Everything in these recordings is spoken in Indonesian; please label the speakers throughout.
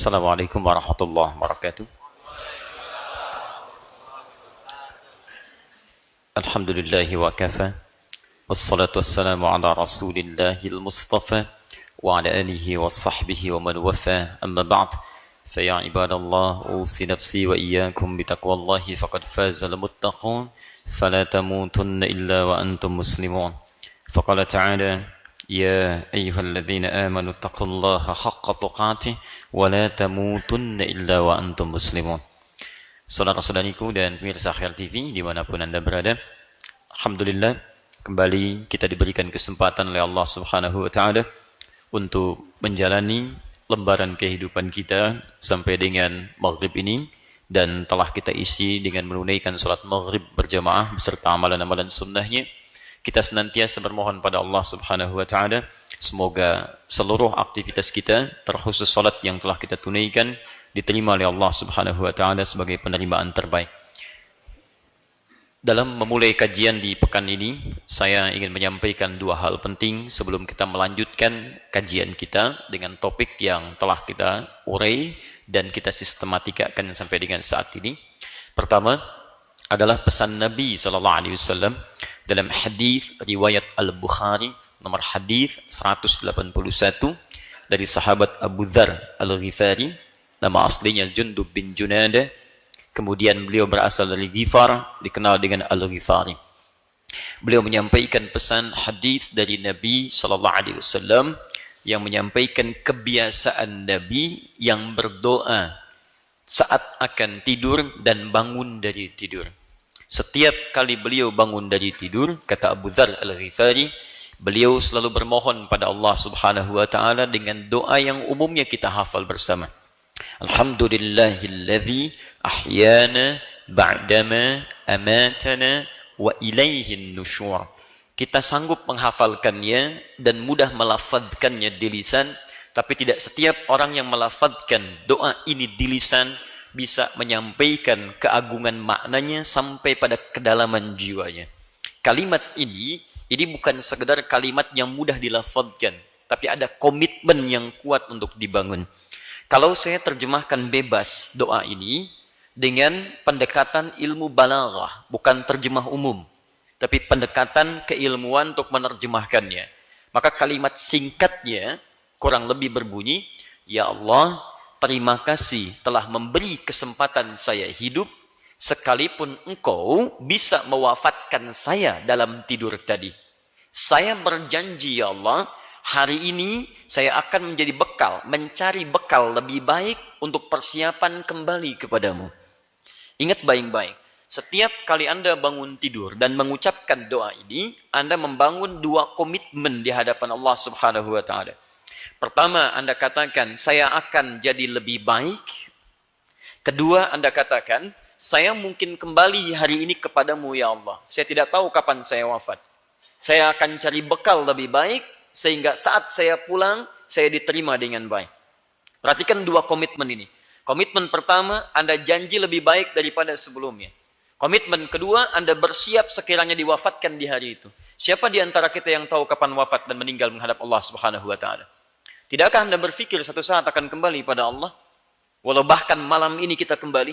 Speaker 1: Assalamualaikum warahmatullahi wabarakatuh. Alhamdulillahi wa kafa. Wassalatu wassalamu ala rasulillahil mustafa wa ala alihi wa sahbihi wa man wafa. Amma ba'd. Faya ibadallah, usi nafsi wa iyyakum bitaqwallahi faqad fazal muttaqun. Fala tamutunna illa wa antum muslimun. Faqala ta'ala: Ya ayyuhalladzina amanu taqullaha haqqa tuqatih wa la tamutunna illa wa antum muslimun. Saudara-saudariku dan pemirsa Khair TV dimanapun Anda berada, alhamdulillah kembali kita diberikan kesempatan oleh Allah Subhanahu wa taala untuk menjalani lembaran kehidupan kita sampai dengan maghrib ini, dan telah kita isi dengan menunaikan salat maghrib berjamaah beserta amalan-amalan sunnahnya. Kita senantiasa bermohon pada Allah Subhanahu wa taala semoga seluruh aktivitas kita, terkhusus salat yang telah kita tunaikan, diterima oleh Allah Subhanahu wa taala sebagai penerimaan terbaik. Dalam memulai kajian di pekan ini, saya ingin menyampaikan dua hal penting sebelum kita melanjutkan kajian kita dengan topik yang telah kita urai dan kita sistematikakan sampai dengan saat ini. Pertama adalah pesan Nabi sallallahu alaihi wasallam dalam hadis riwayat Al-Bukhari nomor hadis 181 dari sahabat Abu Dzar Al-Ghifari, nama aslinya Jundub bin Junada, kemudian beliau berasal dari Ghifar, dikenal dengan Al-Ghifari. Beliau menyampaikan pesan hadis dari Nabi sallallahu alaihi wasallam yang menyampaikan kebiasaan Nabi yang berdoa saat akan tidur dan bangun dari tidur. Setiap kali beliau bangun dari tidur, kata Abu Dzar Al-Ghifari, beliau selalu bermohon pada Allah Subhanahu wa taala dengan doa yang umumnya kita hafal bersama. Alhamdulillahilladzi ahyana ba'dama amatana wa ilaihin nusyur. Kita sanggup menghafalkannya dan mudah melafadzkannya di lisan, tapi tidak setiap orang yang melafadzkan doa ini di lisan bisa menyampaikan keagungan maknanya sampai pada kedalaman jiwanya. Kalimat ini bukan sekedar kalimat yang mudah dilafadzkan, tapi ada komitmen yang kuat untuk dibangun. Kalau saya terjemahkan bebas doa ini dengan pendekatan ilmu balaghah, bukan terjemah umum, tapi pendekatan keilmuan untuk menerjemahkannya, maka kalimat singkatnya kurang lebih berbunyi: Ya Allah, terima kasih telah memberi kesempatan saya hidup, sekalipun Engkau bisa mewafatkan saya dalam tidur tadi. Saya berjanji, ya Allah, hari ini saya akan menjadi bekal, mencari bekal lebih baik untuk persiapan kembali kepadamu. Ingat baik-baik, setiap kali Anda bangun tidur dan mengucapkan doa ini, Anda membangun dua komitmen di hadapan Allah Subhanahu wa taala. Pertama, Anda katakan, saya akan jadi lebih baik. Kedua, Anda katakan, saya mungkin kembali hari ini kepadamu, ya Allah. Saya tidak tahu kapan saya wafat. Saya akan cari bekal lebih baik, sehingga saat saya pulang, saya diterima dengan baik. Perhatikan dua komitmen ini. Komitmen pertama, Anda janji lebih baik daripada sebelumnya. Komitmen kedua, Anda bersiap sekiranya diwafatkan di hari itu. Siapa di antara kita yang tahu kapan wafat dan meninggal menghadap Allah Subhanahu wa taala? Tidakkah Anda berpikir satu saat akan kembali pada Allah? Walau bahkan malam ini kita kembali.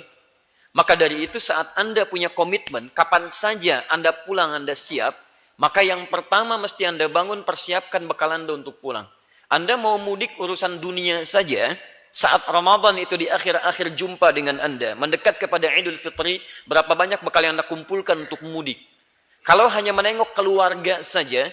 Speaker 1: Maka dari itu saat Anda punya komitmen, kapan saja Anda pulang Anda siap, maka yang pertama mesti Anda bangun, persiapkan bekal Anda untuk pulang. Anda mau mudik urusan dunia saja, saat Ramadan itu di akhir-akhir jumpa dengan Anda, mendekat kepada Idul Fitri, berapa banyak bekal yang Anda kumpulkan untuk mudik? Kalau hanya menengok keluarga saja,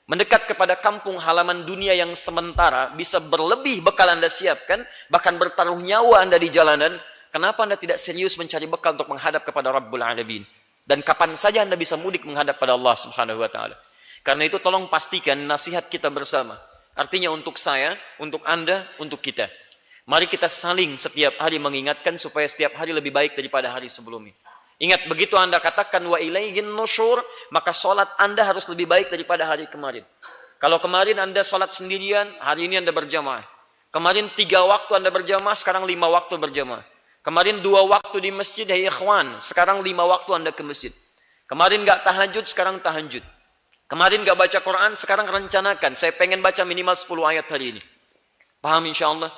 Speaker 1: mendekat kepada kampung halaman dunia yang sementara, bisa berlebih bekal Anda siapkan, bahkan bertaruh nyawa Anda di jalanan. Kenapa Anda tidak serius mencari bekal untuk menghadap kepada Rabbul Alamin? Dan kapan saja Anda bisa mudik menghadap pada Allah Subhanahu wa taala? Karena itu tolong pastikan nasihat kita bersama. Artinya untuk saya, untuk Anda, untuk kita. Mari kita saling setiap hari mengingatkan supaya setiap hari lebih baik daripada hari sebelumnya. Ingat, begitu Anda katakan wa ilaihin nusyur, maka sholat Anda harus lebih baik daripada hari kemarin. Kalau kemarin Anda sholat sendirian, hari ini Anda berjamaah. Kemarin 3 waktu Anda berjamaah, sekarang 5 waktu berjamaah. Kemarin 2 waktu di masjid, ya ikhwan, sekarang 5 waktu Anda ke masjid. Kemarin gak tahajud, sekarang tahajud. Kemarin gak baca Quran, sekarang rencanakan, saya pengen baca minimal 10 ayat hari ini. Paham insya Allah?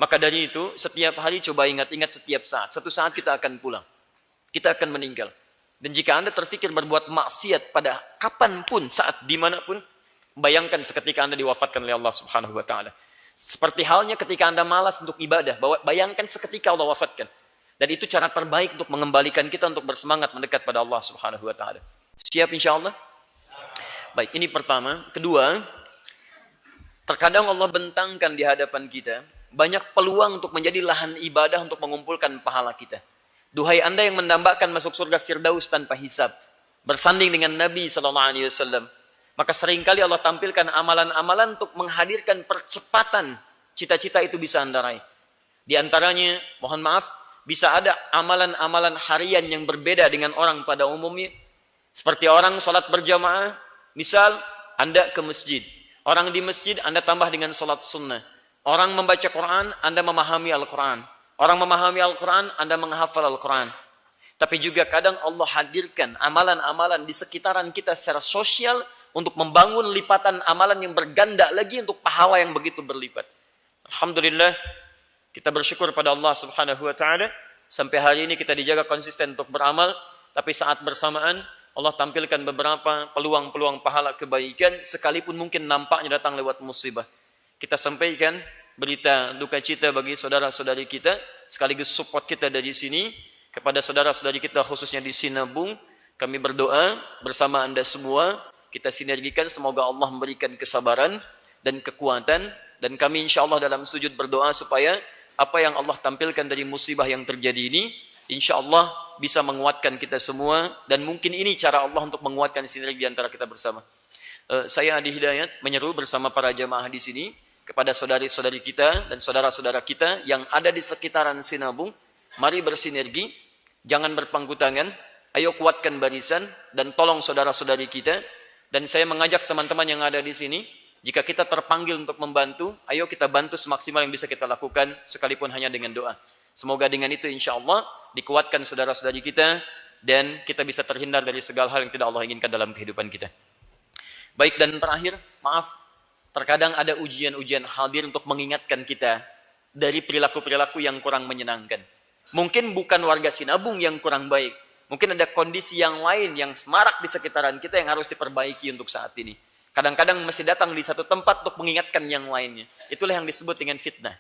Speaker 1: Maka dari itu, setiap hari coba ingat-ingat setiap saat. Satu saat kita akan pulang. Kita akan meninggal. Dan jika Anda terfikir berbuat maksiat pada kapanpun, saat dimanapun, bayangkan seketika Anda diwafatkan oleh Allah Subhanahu wa Ta'ala. Seperti halnya ketika Anda malas untuk ibadah, bayangkan seketika Allah wafatkan. Dan itu cara terbaik untuk mengembalikan kita untuk bersemangat mendekat pada Allah Subhanahu wa Ta'ala. Siap insya Allah? Baik, ini pertama. Kedua, terkadang Allah bentangkan di hadapan kita banyak peluang untuk menjadi lahan ibadah untuk mengumpulkan pahala kita. Duhai Anda yang mendambakan masuk surga Firdaus tanpa hisab, bersanding dengan Nabi SAW. Maka seringkali Allah tampilkan amalan-amalan untuk menghadirkan percepatan cita-cita itu bisa Anda raih. Di antaranya, mohon maaf, bisa ada amalan-amalan harian yang berbeda dengan orang pada umumnya. Seperti orang salat berjamaah, misal Anda ke masjid. Orang di masjid Anda tambah dengan salat sunnah. Orang membaca Quran, Anda memahami Al-Quran. Orang memahami Al-Quran, Anda menghafal Al-Quran. Tapi juga kadang Allah hadirkan amalan-amalan di sekitaran kita secara sosial untuk membangun lipatan amalan yang berganda lagi untuk pahala yang begitu berlipat. Alhamdulillah, kita bersyukur pada Allah Subhanahu wa Ta'ala. Sampai hari ini kita dijaga konsisten untuk beramal. Tapi saat bersamaan, Allah tampilkan beberapa peluang-peluang pahala kebaikan, sekalipun mungkin nampaknya datang lewat musibah. Kita sampaikan berita duka cita bagi saudara-saudari kita, sekaligus support kita dari sini kepada saudara-saudari kita khususnya di Sinabung. Kami berdoa bersama Anda semua, kita sinergikan semoga Allah memberikan kesabaran dan kekuatan, dan kami insya Allah dalam sujud berdoa supaya apa yang Allah tampilkan dari musibah yang terjadi ini insya Allah bisa menguatkan kita semua, dan mungkin ini cara Allah untuk menguatkan sinergi antara kita bersama. Saya Adi Hidayat menyeru bersama para jamaah di sini kepada saudari-saudari kita dan saudara-saudara kita yang ada di sekitaran Sinabung, mari bersinergi, jangan berpangku tangan, ayo kuatkan barisan dan tolong saudara-saudari kita. Dan saya mengajak teman-teman yang ada di sini, jika kita terpanggil untuk membantu, ayo kita bantu semaksimal yang bisa kita lakukan, sekalipun hanya dengan doa. Semoga dengan itu insya Allah dikuatkan saudara-saudari kita dan kita bisa terhindar dari segala hal yang tidak Allah inginkan dalam kehidupan kita. Baik, dan terakhir, maaf, terkadang ada ujian-ujian hadir untuk mengingatkan kita dari perilaku-perilaku yang kurang menyenangkan. Mungkin bukan warga Sinabung yang kurang baik. Mungkin ada kondisi yang lain yang semarak di sekitaran kita yang harus diperbaiki untuk saat ini. Kadang-kadang mesti datang di satu tempat untuk mengingatkan yang lainnya. Itulah yang disebut dengan fitnah.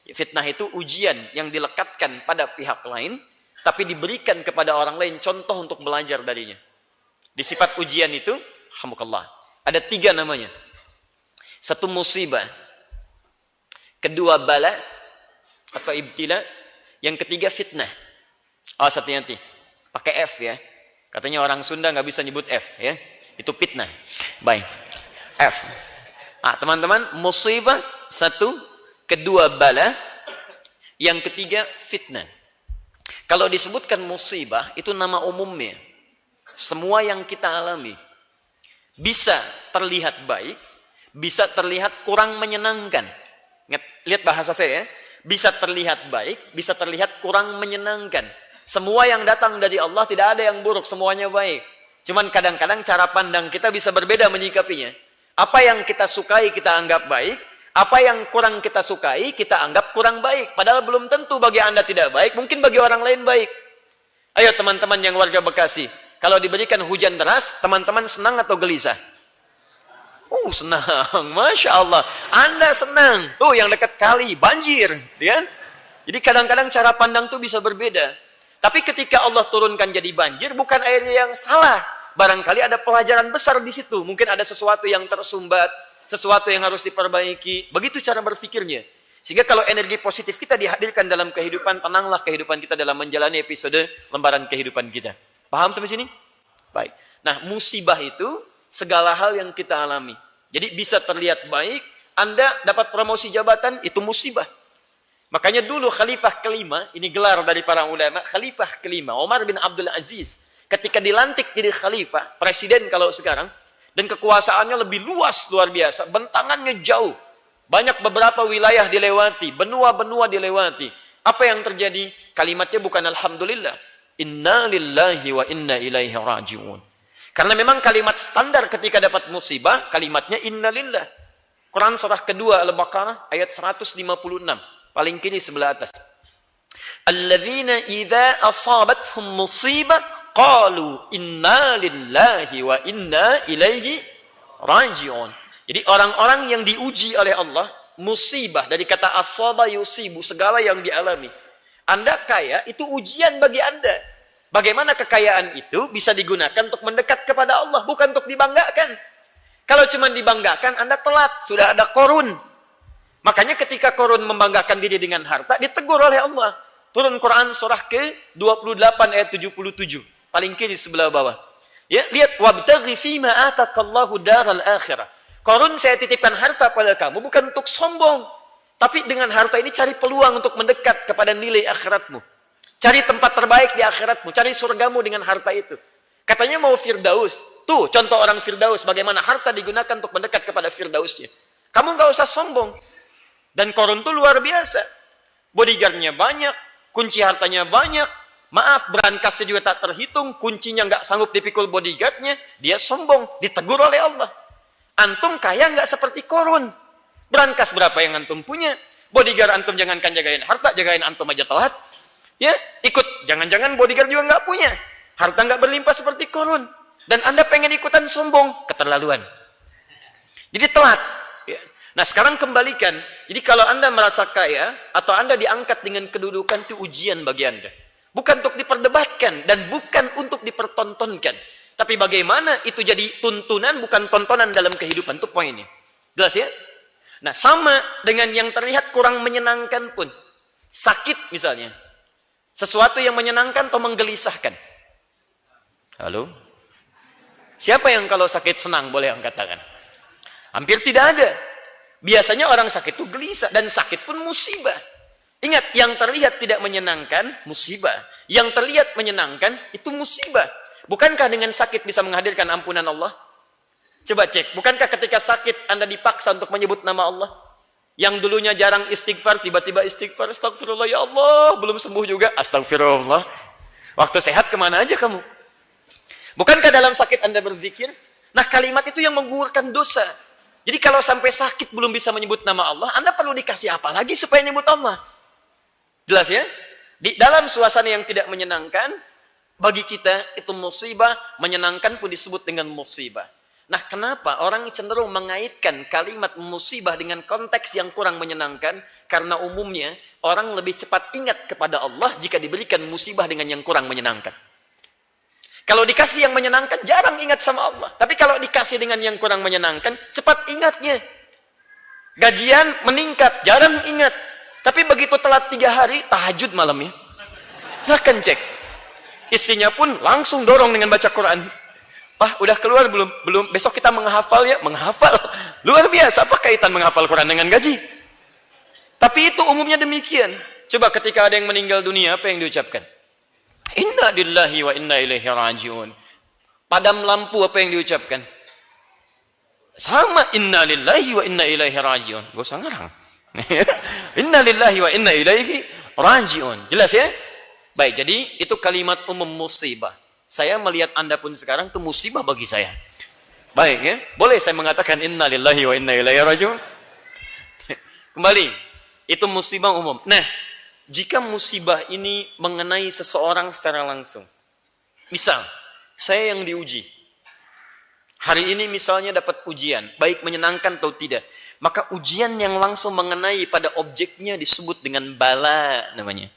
Speaker 1: Fitnah itu ujian yang dilekatkan pada pihak lain, tapi diberikan kepada orang lain contoh untuk belajar darinya. Di sifat ujian itu, alhamdulillah, ada 3 namanya. 1 musibah, 2 bala atau ibtila, yang 3 fitnah. Oh, hati-hati, pakai F ya. Katanya orang Sunda nggak bisa nyebut F ya. Itu fitnah. Baik, F. Teman-teman, musibah 1, 2 bala, yang 3 fitnah. Kalau disebutkan musibah itu nama umumnya. Semua yang kita alami bisa terlihat baik, bisa terlihat kurang menyenangkan. Lihat bahasa saya ya. Bisa terlihat baik, bisa terlihat kurang menyenangkan. Semua yang datang dari Allah tidak ada yang buruk, semuanya baik. Cuman kadang-kadang cara pandang kita bisa berbeda menyikapinya. Apa yang kita sukai kita anggap baik, apa yang kurang kita sukai kita anggap kurang baik. Padahal belum tentu bagi Anda tidak baik, mungkin bagi orang lain baik. Ayo teman-teman yang warga Bekasi, kalau diberikan hujan deras, teman-teman senang atau gelisah? Senang, Masya Allah. Anda senang. Tuh yang dekat kali, banjir. Ya? Jadi kadang-kadang cara pandang tuh bisa berbeda. Tapi ketika Allah turunkan jadi banjir, bukan airnya yang salah. Barangkali ada pelajaran besar di situ. Mungkin ada sesuatu yang tersumbat, sesuatu yang harus diperbaiki. Begitu cara berpikirnya. Sehingga kalau energi positif kita dihadirkan dalam kehidupan, tenanglah kehidupan kita dalam menjalani episode lembaran kehidupan kita. Paham sampai sini? Baik. Nah, musibah itu segala hal yang kita alami. Jadi bisa terlihat baik, Anda dapat promosi jabatan, itu musibah. Makanya dulu Khalifah kelima, ini gelar dari para ulama, Khalifah kelima, Umar bin Abdul Aziz, ketika dilantik jadi Khalifah, presiden kalau sekarang, dan kekuasaannya lebih luas, luar biasa, bentangannya jauh, banyak beberapa wilayah dilewati, benua-benua dilewati. Apa yang terjadi? Kalimatnya bukan Alhamdulillah, Inna lillahi wa inna ilaihi raji'un. Karena memang kalimat standar ketika dapat musibah, kalimatnya innalillah. Quran surah kedua Al-Baqarah ayat 156. Paling kiri sebelah atas. Alladzina idza asabathum musibah qalu inna lillahi wa inna ilaihi raji'un. Jadi orang-orang yang diuji oleh Allah, musibah dari kata asaba yusibu, segala yang dialami. Anda kaya, itu ujian bagi Anda. Bagaimana kekayaan itu bisa digunakan untuk mendekat kepada Allah, bukan untuk dibanggakan. Kalau cuma dibanggakan, Anda telat, sudah ada Qarun. Makanya ketika Qarun membanggakan diri dengan harta, ditegur oleh Allah. Turun Quran surah ke-28 ayat 77. Paling kiri sebelah bawah. Ya, lihat, wabtaghi fima atakallahu daral akhirah. Qarun, saya titipkan harta pada kamu bukan untuk sombong, tapi dengan harta ini cari peluang untuk mendekat kepada nilai akhiratmu. Cari tempat terbaik di akhiratmu, cari surgamu dengan harta itu. Katanya mau Firdaus. Tuh contoh orang Firdaus, bagaimana harta digunakan untuk mendekat kepada Firdausnya. Kamu nggak usah sombong. Dan Qarun tuh luar biasa. Bodyguardnya banyak, kunci hartanya banyak. Maaf, berangkasnya juga tak terhitung, kuncinya nggak sanggup dipikul bodyguardnya. Dia sombong, ditegur oleh Allah. Antum kaya nggak seperti Qarun. Berangkas berapa yang antum punya? Bodyguard antum jangankan jagain harta, jagain antum aja telat. Ya, ikut. Jangan-jangan bodyguard juga nggak punya. Harta nggak berlimpah seperti Qarun. Dan Anda pengen ikutan sombong, keterlaluan. Jadi telat. Ya. Nah sekarang kembalikan. Jadi kalau Anda merasa kaya, atau Anda diangkat dengan kedudukan, itu ujian bagi Anda. Bukan untuk diperdebatkan, dan bukan untuk dipertontonkan. Tapi bagaimana itu jadi tuntunan, bukan tontonan dalam kehidupan. Itu poinnya. Jelas ya? Nah, sama dengan yang terlihat kurang menyenangkan pun. Sakit misalnya. Sesuatu yang menyenangkan atau menggelisahkan. Halo? Siapa yang kalau sakit senang boleh angkat tangan? Hampir tidak ada. Biasanya orang sakit itu gelisah. Dan sakit pun musibah. Ingat, yang terlihat tidak menyenangkan, musibah. Yang terlihat menyenangkan, itu musibah. Bukankah dengan sakit bisa menghadirkan ampunan Allah? Coba cek, bukankah ketika sakit Anda dipaksa untuk menyebut nama Allah? Yang dulunya jarang istighfar, tiba-tiba istighfar, astagfirullah ya Allah, belum sembuh juga, astagfirullah. Waktu sehat kemana aja kamu? Bukankah dalam sakit Anda berzikir? Nah kalimat itu yang menggugurkan dosa. Jadi kalau sampai sakit belum bisa menyebut nama Allah, Anda perlu dikasih apa lagi supaya menyebut Allah? Jelas ya? Di dalam suasana yang tidak menyenangkan, bagi kita itu musibah, menyenangkan pun disebut dengan musibah. Nah kenapa orang cenderung mengaitkan kalimat musibah dengan konteks yang kurang menyenangkan? Karena umumnya orang lebih cepat ingat kepada Allah jika diberikan musibah dengan yang kurang menyenangkan. Kalau dikasih yang menyenangkan jarang ingat sama Allah. Tapi kalau dikasih dengan yang kurang menyenangkan, cepat ingatnya. Gajian meningkat, jarang ingat. Tapi begitu telat 3 hari, tahajud malamnya. Silahkan cek. Istrinya pun langsung dorong dengan baca Quran. Pak, udah keluar belum? Belum. Besok kita menghafal ya? Menghafal. Luar biasa. Apa kaitan menghafal Quran dengan gaji? Tapi itu umumnya demikian. Coba ketika ada yang meninggal dunia, apa yang diucapkan? Inna lillahi wa inna ilaihi raji'un. Padam lampu, apa yang diucapkan? Sama, inna lillahi wa inna ilaihi raji'un. Gak usah ngarang. Inna lillahi wa inna ilaihi raji'un. Jelas ya? Baik, jadi itu kalimat umum musibah. Saya melihat Anda pun sekarang itu musibah bagi saya. Baik ya? Boleh saya mengatakan inna lillahi wa inna ilaihi raji'un? Kembali, itu musibah umum. Nah, jika musibah ini mengenai seseorang secara langsung. Misal, saya yang diuji. Hari ini misalnya dapat ujian, baik menyenangkan atau tidak. Maka ujian yang langsung mengenai pada objeknya disebut dengan bala namanya.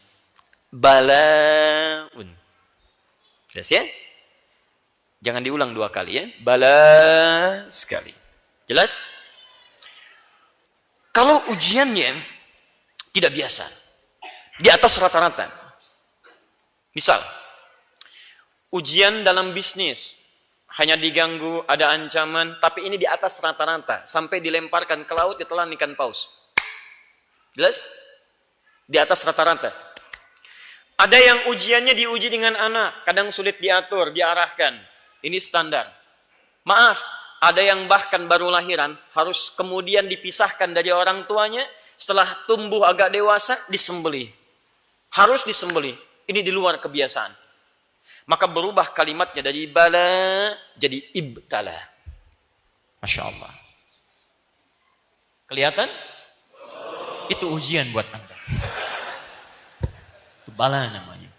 Speaker 1: Balaun. Jelas ya? Jangan diulang 2 kali ya. Bala sekali. Jelas? Kalau ujiannya tidak biasa, di atas rata-rata. Misal, ujian dalam bisnis, hanya diganggu, ada ancaman, tapi ini di atas rata-rata. Sampai dilemparkan ke laut, ditelan ikan paus. Jelas? Di atas rata-rata. Ada yang ujiannya diuji dengan anak, kadang sulit diatur, diarahkan. Ini standar. Maaf, ada yang bahkan baru lahiran, harus kemudian dipisahkan dari orang tuanya, setelah tumbuh agak dewasa, disembelih. Harus disembelih. Ini di luar kebiasaan. Maka berubah kalimatnya dari bala jadi ibtala. Masya Allah. Kelihatan? itu ujian buat Anda. Itu bala namanya.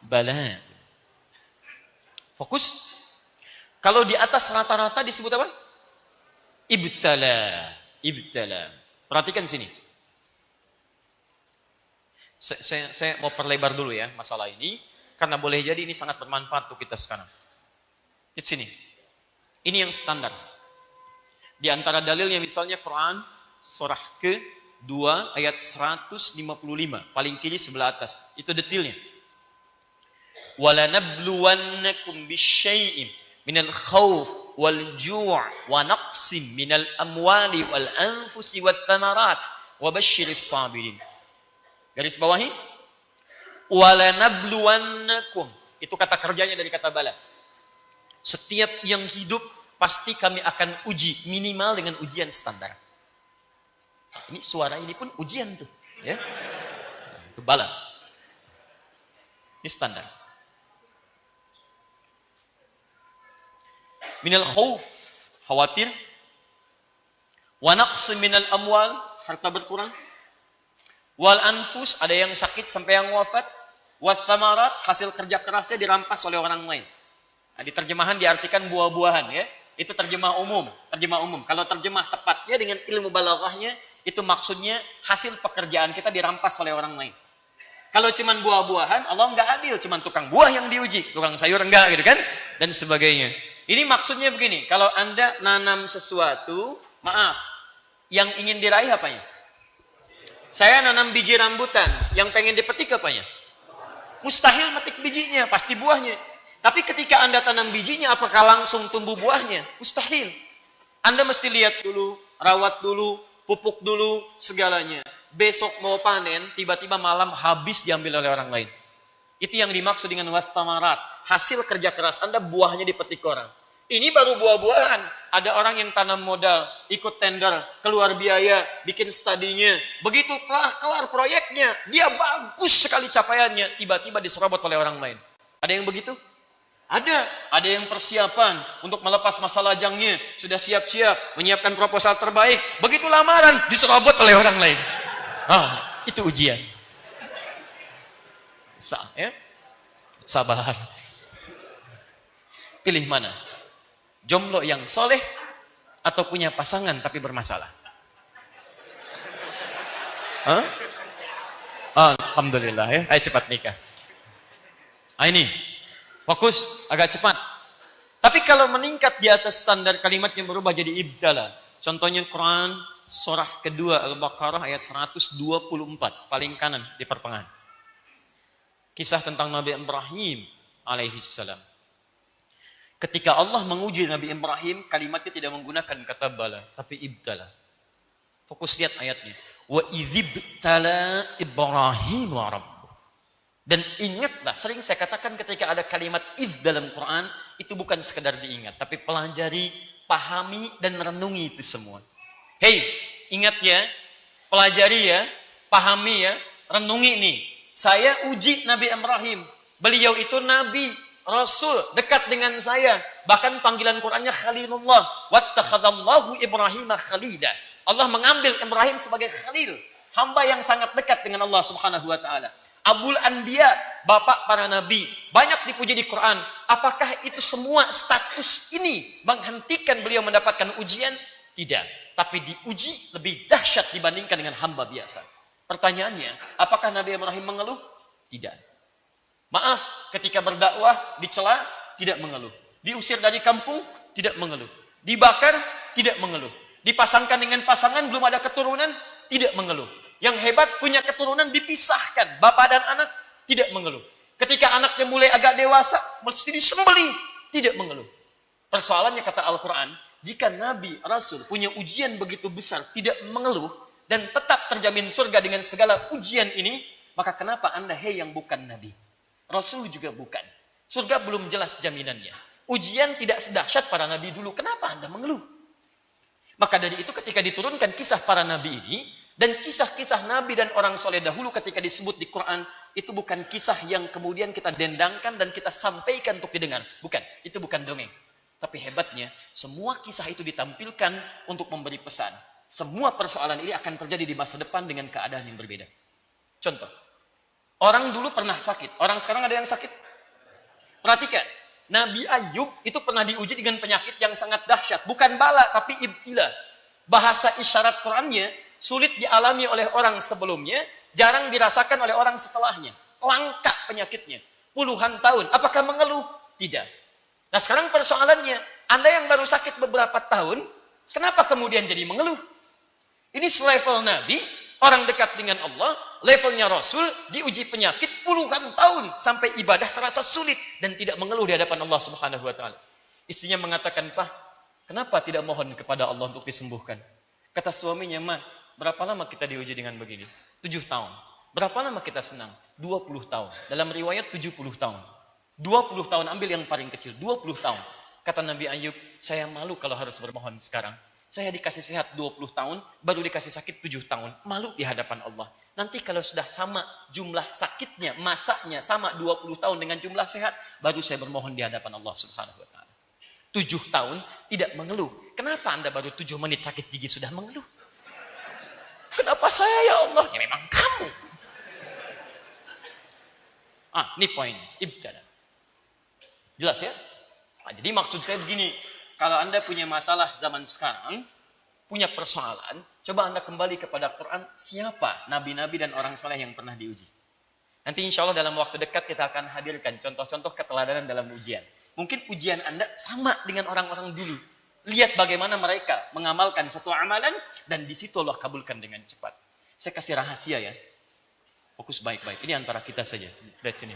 Speaker 1: Bala. Fokus. Kalau di atas rata-rata disebut apa? Ibtala. Ibtala. Perhatikan sini. Saya mau perlebar dulu ya masalah ini. Karena boleh jadi ini sangat bermanfaat untuk kita sekarang. Di sini. Ini yang standar. Di antara dalilnya misalnya Quran surah ke-2 ayat 155. Paling kiri sebelah atas. Itu detailnya. وَلَنَبْلُوَنَّكُمْ بِالشَّيْءٍ minal khawf wal ju' wa naqsim minal amwali wal anfusi wat thamarat wa basyiris sabirin. Garis bawahi wala nabluwannakum, itu kata kerjanya dari kata bala. Setiap yang hidup pasti kami akan uji minimal dengan ujian standar. Ini suara ini pun ujian tuh, ya. Itu bala. Ini standar. Minal khawf, khawatir. Wa naqsim minal amwal, harta berkurang. Wal anfus, ada yang sakit sampai yang wafat. Wa thamarat, hasil kerja kerasnya dirampas oleh orang lain. Nah, di terjemahan diartikan buah-buahan, ya. Itu terjemah umum, terjemah umum. Kalau terjemah tepatnya dengan ilmu balaghahnya, itu maksudnya hasil pekerjaan kita dirampas oleh orang lain. Kalau cuman buah-buahan, Allah nggak adil, cuman tukang buah yang diuji, tukang sayur enggak, gitu kan? Dan sebagainya. Ini maksudnya begini, kalau Anda nanam sesuatu, maaf, yang ingin diraih apanya? Saya nanam biji rambutan, yang pengen dipetik apanya? Mustahil metik bijinya, pasti buahnya. Tapi ketika Anda tanam bijinya, apakah langsung tumbuh buahnya? Mustahil. Anda mesti lihat dulu, rawat dulu, pupuk dulu, segalanya. Besok mau panen, tiba-tiba malam habis diambil oleh orang lain. Itu yang dimaksud dengan wathamarat. Hasil kerja keras Anda, buahnya dipetik orang. Ini baru buah-buahan. Ada orang yang tanam modal, ikut tender, keluar biaya, bikin studinya. Begitu telah kelar proyeknya, dia bagus sekali capaiannya, tiba-tiba diserobot oleh orang lain. Ada yang begitu? Ada yang persiapan untuk melepas masa lajangnya, sudah siap-siap, menyiapkan proposal terbaik. Begitu lamaran, diserobot oleh orang lain. Itu ujian. Ya? Sabar. Pilih mana? Jomblo yang soleh atau punya pasangan tapi bermasalah? Alhamdulillah ya. Ayo cepat nikah. Ini fokus agak cepat. Tapi kalau meningkat di atas standar kalimatnya berubah jadi ibtala. Contohnya Quran surah kedua Al-Baqarah ayat 124 paling kanan di pertengahan. Kisah tentang Nabi Ibrahim alaihissalam. Ketika Allah menguji Nabi Ibrahim, kalimatnya tidak menggunakan kata bala, tapi ibtala. Fokus lihat ayatnya. Wa idzibtala Ibrahim wa rabbuh. Dan ingatlah, sering saya katakan ketika ada kalimat idz dalam Quran, itu bukan sekedar diingat, tapi pelajari, pahami, dan renungi itu semua. Hei, ingat ya, pelajari ya, pahami ya, renungi nih. Saya uji Nabi Ibrahim. Beliau itu Nabi, Rasul, dekat dengan saya. Bahkan panggilan Qur'annya Khalilullah. Wattakhadallahu Ibrahim khalila. Allah mengambil Ibrahim sebagai khalil. Hamba yang sangat dekat dengan Allah subhanahu wa ta'ala. Abul Anbiya, bapak para nabi. Banyak dipuji di Quran. Apakah itu semua status ini menghentikan beliau mendapatkan ujian? Tidak. Tapi diuji lebih dahsyat dibandingkan dengan hamba biasa. Pertanyaannya, apakah Nabi Ibrahim mengeluh? Tidak. Maaf, ketika berdakwah, dicela, tidak mengeluh. Diusir dari kampung, tidak mengeluh. Dibakar, tidak mengeluh. Dipasangkan dengan pasangan, belum ada keturunan, tidak mengeluh. Yang hebat, punya keturunan, dipisahkan. Bapak dan anak, tidak mengeluh. Ketika anaknya mulai agak dewasa, mesti disembelih, tidak mengeluh. Persoalannya kata Al-Quran, jika Nabi, Rasul punya ujian begitu besar, tidak mengeluh, dan tetap terjamin surga dengan segala ujian ini, maka kenapa Anda, yang bukan Nabi? Rasul juga bukan. Surga belum jelas jaminannya. Ujian tidak sedahsyat para Nabi dulu. Kenapa Anda mengeluh? Maka dari itu ketika diturunkan kisah para Nabi ini, dan kisah-kisah Nabi dan orang soleh dahulu ketika disebut di Quran, itu bukan kisah yang kemudian kita dendangkan dan kita sampaikan untuk didengar. Bukan, itu bukan dongeng. Tapi hebatnya, semua kisah itu ditampilkan untuk memberi pesan.
Speaker 2: Semua persoalan ini akan terjadi di masa depan dengan keadaan yang berbeda. Contoh, orang dulu pernah sakit, orang sekarang ada yang sakit. Perhatikan, Nabi Ayub itu pernah diuji dengan penyakit yang sangat dahsyat. Bukan bala, tapi ibtila. Bahasa isyarat Qurannya sulit dialami oleh orang sebelumnya, jarang dirasakan oleh orang setelahnya. Langka penyakitnya. Puluhan tahun. Apakah mengeluh? Tidak. Nah sekarang persoalannya, Anda yang baru sakit beberapa tahun, kenapa kemudian jadi mengeluh? Ini selevel Nabi, orang dekat dengan Allah, levelnya Rasul, diuji penyakit puluhan tahun, sampai ibadah terasa sulit, dan tidak mengeluh di hadapan Allah Subhanahu Wa Taala. Istrinya mengatakan, Pak, kenapa tidak mohon kepada Allah untuk disembuhkan? Kata suaminya, Ma, berapa lama kita diuji dengan begini? 7 tahun. Berapa lama kita senang? 20 tahun. Dalam riwayat 70 tahun. 20 tahun, ambil yang paling kecil, 20 tahun. Kata Nabi Ayub, saya malu kalau harus bermohon sekarang. Saya dikasih sehat 20 tahun, baru dikasih sakit 7 tahun. Malu di hadapan Allah. Nanti kalau sudah sama jumlah sakitnya, masanya sama 20 tahun dengan jumlah sehat, baru saya bermohon di hadapan Allah Subhanahu Wa Taala. 7 tahun tidak mengeluh. Kenapa Anda baru 7 menit sakit gigi sudah mengeluh? Kenapa saya ya Allah? Ya memang kamu. Ini poin. Ibtada. Jelas ya? Jadi maksud saya begini. Kalau Anda punya masalah zaman sekarang, punya persoalan, coba Anda kembali kepada Quran, siapa nabi-nabi dan orang soleh yang pernah diuji. Nanti insya Allah dalam waktu dekat kita akan hadirkan contoh-contoh keteladanan dalam ujian. Mungkin ujian Anda sama dengan orang-orang dulu. Lihat bagaimana mereka mengamalkan satu amalan, dan di situ Allah kabulkan dengan cepat. Saya kasih rahasia ya. Fokus baik-baik. Ini antara kita saja. Lihat sini.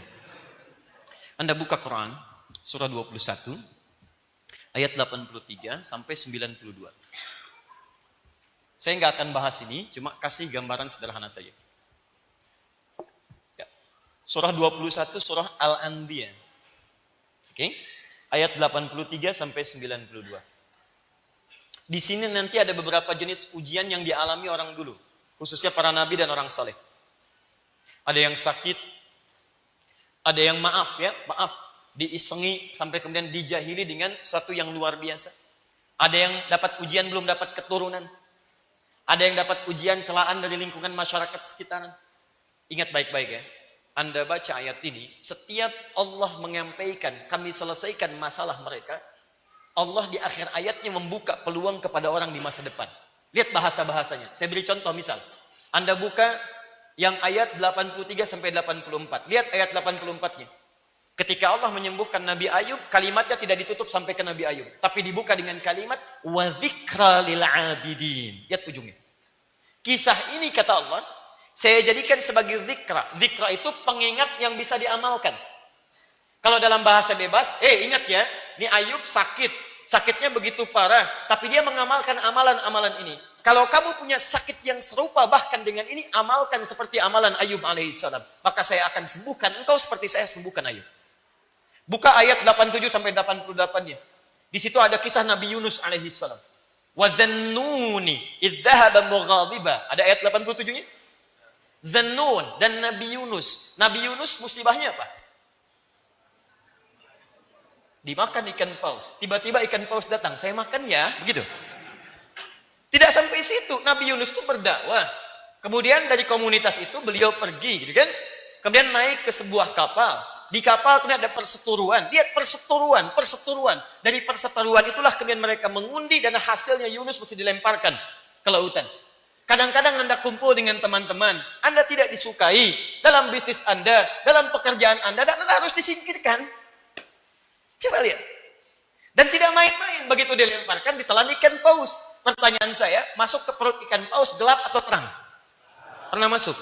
Speaker 2: Anda buka Quran, surah 21, ayat 83 sampai 92. Saya nggak akan bahas ini, cuma kasih gambaran sederhana saja. Ya. Surah 21, surah Al-Anbiya. Oke? Ayat 83 sampai 92. Di sini nanti ada beberapa jenis ujian yang dialami orang dulu, khususnya para nabi dan orang saleh. Ada yang sakit, ada yang maaf, diisengi sampai kemudian dijahili dengan satu yang luar biasa. Ada yang dapat ujian belum dapat keturunan. Ada yang dapat ujian celaan dari lingkungan masyarakat sekitaran. Ingat baik-baik ya. Anda baca ayat ini, setiap Allah menyampaikan, kami selesaikan masalah mereka, Allah di akhir ayatnya membuka peluang kepada orang di masa depan. Lihat bahasa-bahasanya. Saya beri contoh misal. Anda buka yang ayat 83 sampai 84. Lihat ayat 84-nya. Ketika Allah menyembuhkan Nabi Ayub, kalimatnya tidak ditutup sampai ke Nabi Ayub, tapi dibuka dengan kalimat wa dzikra lil abidin. Lihat ujungnya. Kisah ini kata Allah, saya jadikan sebagai zikra. Zikra itu pengingat yang bisa diamalkan. Kalau dalam bahasa bebas, ingat ya, ini Ayub sakit. Sakitnya begitu parah, tapi dia mengamalkan amalan-amalan ini. Kalau kamu punya sakit yang serupa bahkan dengan ini, amalkan seperti amalan Ayub alaihissalam. Maka saya akan sembuhkan engkau seperti saya sembuhkan Ayub. Buka ayat 87 sampai 88-nya. Di situ ada kisah Nabi Yunus alaihissalam. Wa dhannuni idh dhahaba mughadiba. Ada ayat 87-nya? Dhannun dan Nabi Yunus. Nabi Yunus musibahnya apa? Dimakan ikan paus. Tiba-tiba ikan paus datang. Saya makan ya, begitu. Tidak sampai situ. Nabi Yunus itu berdakwah. Kemudian dari komunitas itu beliau pergi, gitu kan? Kemudian naik ke sebuah kapal. Di kapal kemudian ada perseteruan. Lihat perseteruan. Dari perseteruan itulah kemudian mereka mengundi dan hasilnya Yunus mesti dilemparkan ke lautan. Kadang-kadang Anda kumpul dengan teman-teman, Anda tidak disukai dalam bisnis Anda, dalam pekerjaan Anda, dan Anda harus disingkirkan. Coba lihat. Dan tidak main-main, begitu dilemparkan, ditelan ikan paus. Pertanyaan saya, masuk ke perut ikan paus gelap atau terang? Pernah masuk?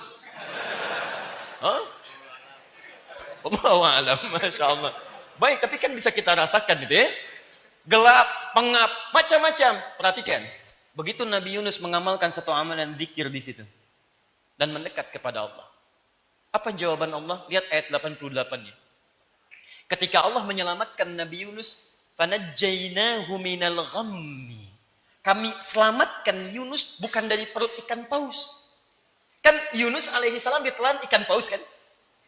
Speaker 2: Allahu a'lam, Masya Allah. Baik, tapi kan bisa kita rasakan gitu ya. Gelap, pengap, macam-macam. Perhatikan. Begitu Nabi Yunus mengamalkan satu amalan zikir di situ. Dan mendekat kepada Allah. Apa jawaban Allah? Lihat ayat 88-nya. Ketika Allah menyelamatkan Nabi Yunus, fanajjainahu minal ghammi. Kami selamatkan Yunus bukan dari perut ikan paus. Kan Yunus alaihissalam ditelan ikan paus kan?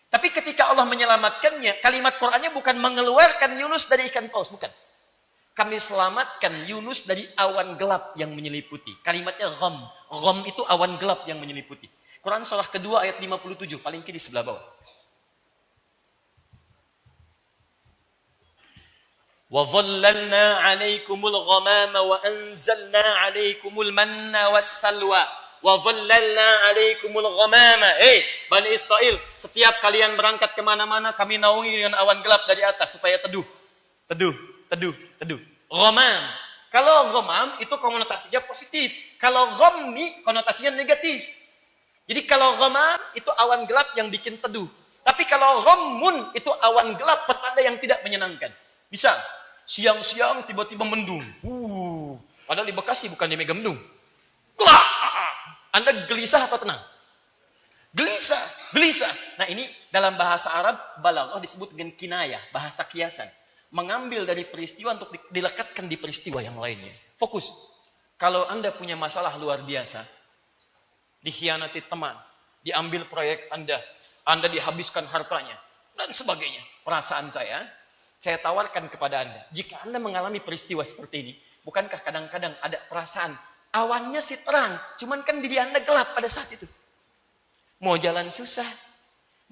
Speaker 2: Tapi ketika Allah menyelamatkannya, kalimat Qur'annya bukan mengeluarkan Yunus dari ikan paus, bukan. kami selamatkan Yunus dari awan gelap yang menyeliputi. Kalimatnya gham. Gham itu awan gelap yang menyeliputi. Quran surah kedua ayat 57, paling kiri sebelah bawah. Wa dhallalna 'alaikumul ghamama wa anzalna 'alaikumul manna wassalwa. Wa dhallalna 'alaikumul ghamama. Bani Israel, setiap kalian berangkat kemana-mana, kami naungi dengan awan gelap dari atas supaya teduh. Teduh. Ghamam. Kalau ghamam itu konotasinya positif. Kalau ghammi konotasinya negatif. Jadi kalau ghamam itu awan gelap yang bikin teduh. Tapi kalau ghammun itu awan gelap petanda yang tidak menyenangkan. Bisa siang-siang tiba-tiba mendung. Padahal di Bekasi bukan di Megamendung. Kelak. Anda gelisah atau tenang? Gelisah. Nah ini dalam bahasa Arab balaghah disebut dengan kinayah, bahasa kiasan. Mengambil dari peristiwa untuk dilekatkan di peristiwa yang lainnya. Fokus. Kalau Anda punya masalah luar biasa, dikhianati teman, diambil proyek Anda dihabiskan hartanya, dan sebagainya. Perasaan saya tawarkan kepada Anda, jika Anda mengalami peristiwa seperti ini, bukankah kadang-kadang ada perasaan, awannya sih terang, cuman kan diri Anda gelap pada saat itu. Mau jalan susah,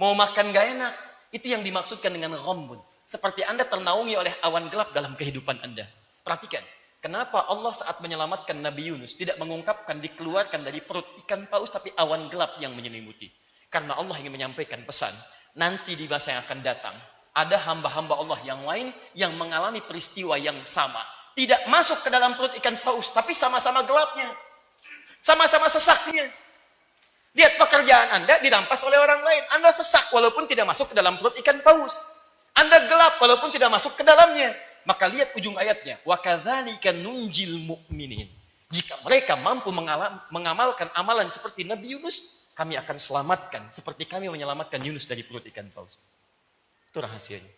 Speaker 2: mau makan gak enak, itu yang dimaksudkan dengan ghambun. Seperti Anda ternaungi oleh awan gelap dalam kehidupan Anda. Perhatikan, kenapa Allah saat menyelamatkan Nabi Yunus tidak mengungkapkan dikeluarkan dari perut ikan paus tapi awan gelap yang menyelimuti. Karena Allah ingin menyampaikan pesan, nanti di masa yang akan datang, ada hamba-hamba Allah yang lain yang mengalami peristiwa yang sama. Tidak masuk ke dalam perut ikan paus, tapi sama-sama gelapnya. Sama-sama sesaknya. Lihat pekerjaan Anda dirampas oleh orang lain. Anda sesak walaupun tidak masuk ke dalam perut ikan paus. Anda gelap walaupun tidak masuk ke dalamnya. Maka lihat ujung ayatnya. Wa kadzalika nunjil mu'minin. Jika mereka mampu mengamalkan amalan seperti Nabi Yunus, kami akan selamatkan seperti kami menyelamatkan Yunus dari perut ikan paus. Itu rahasianya.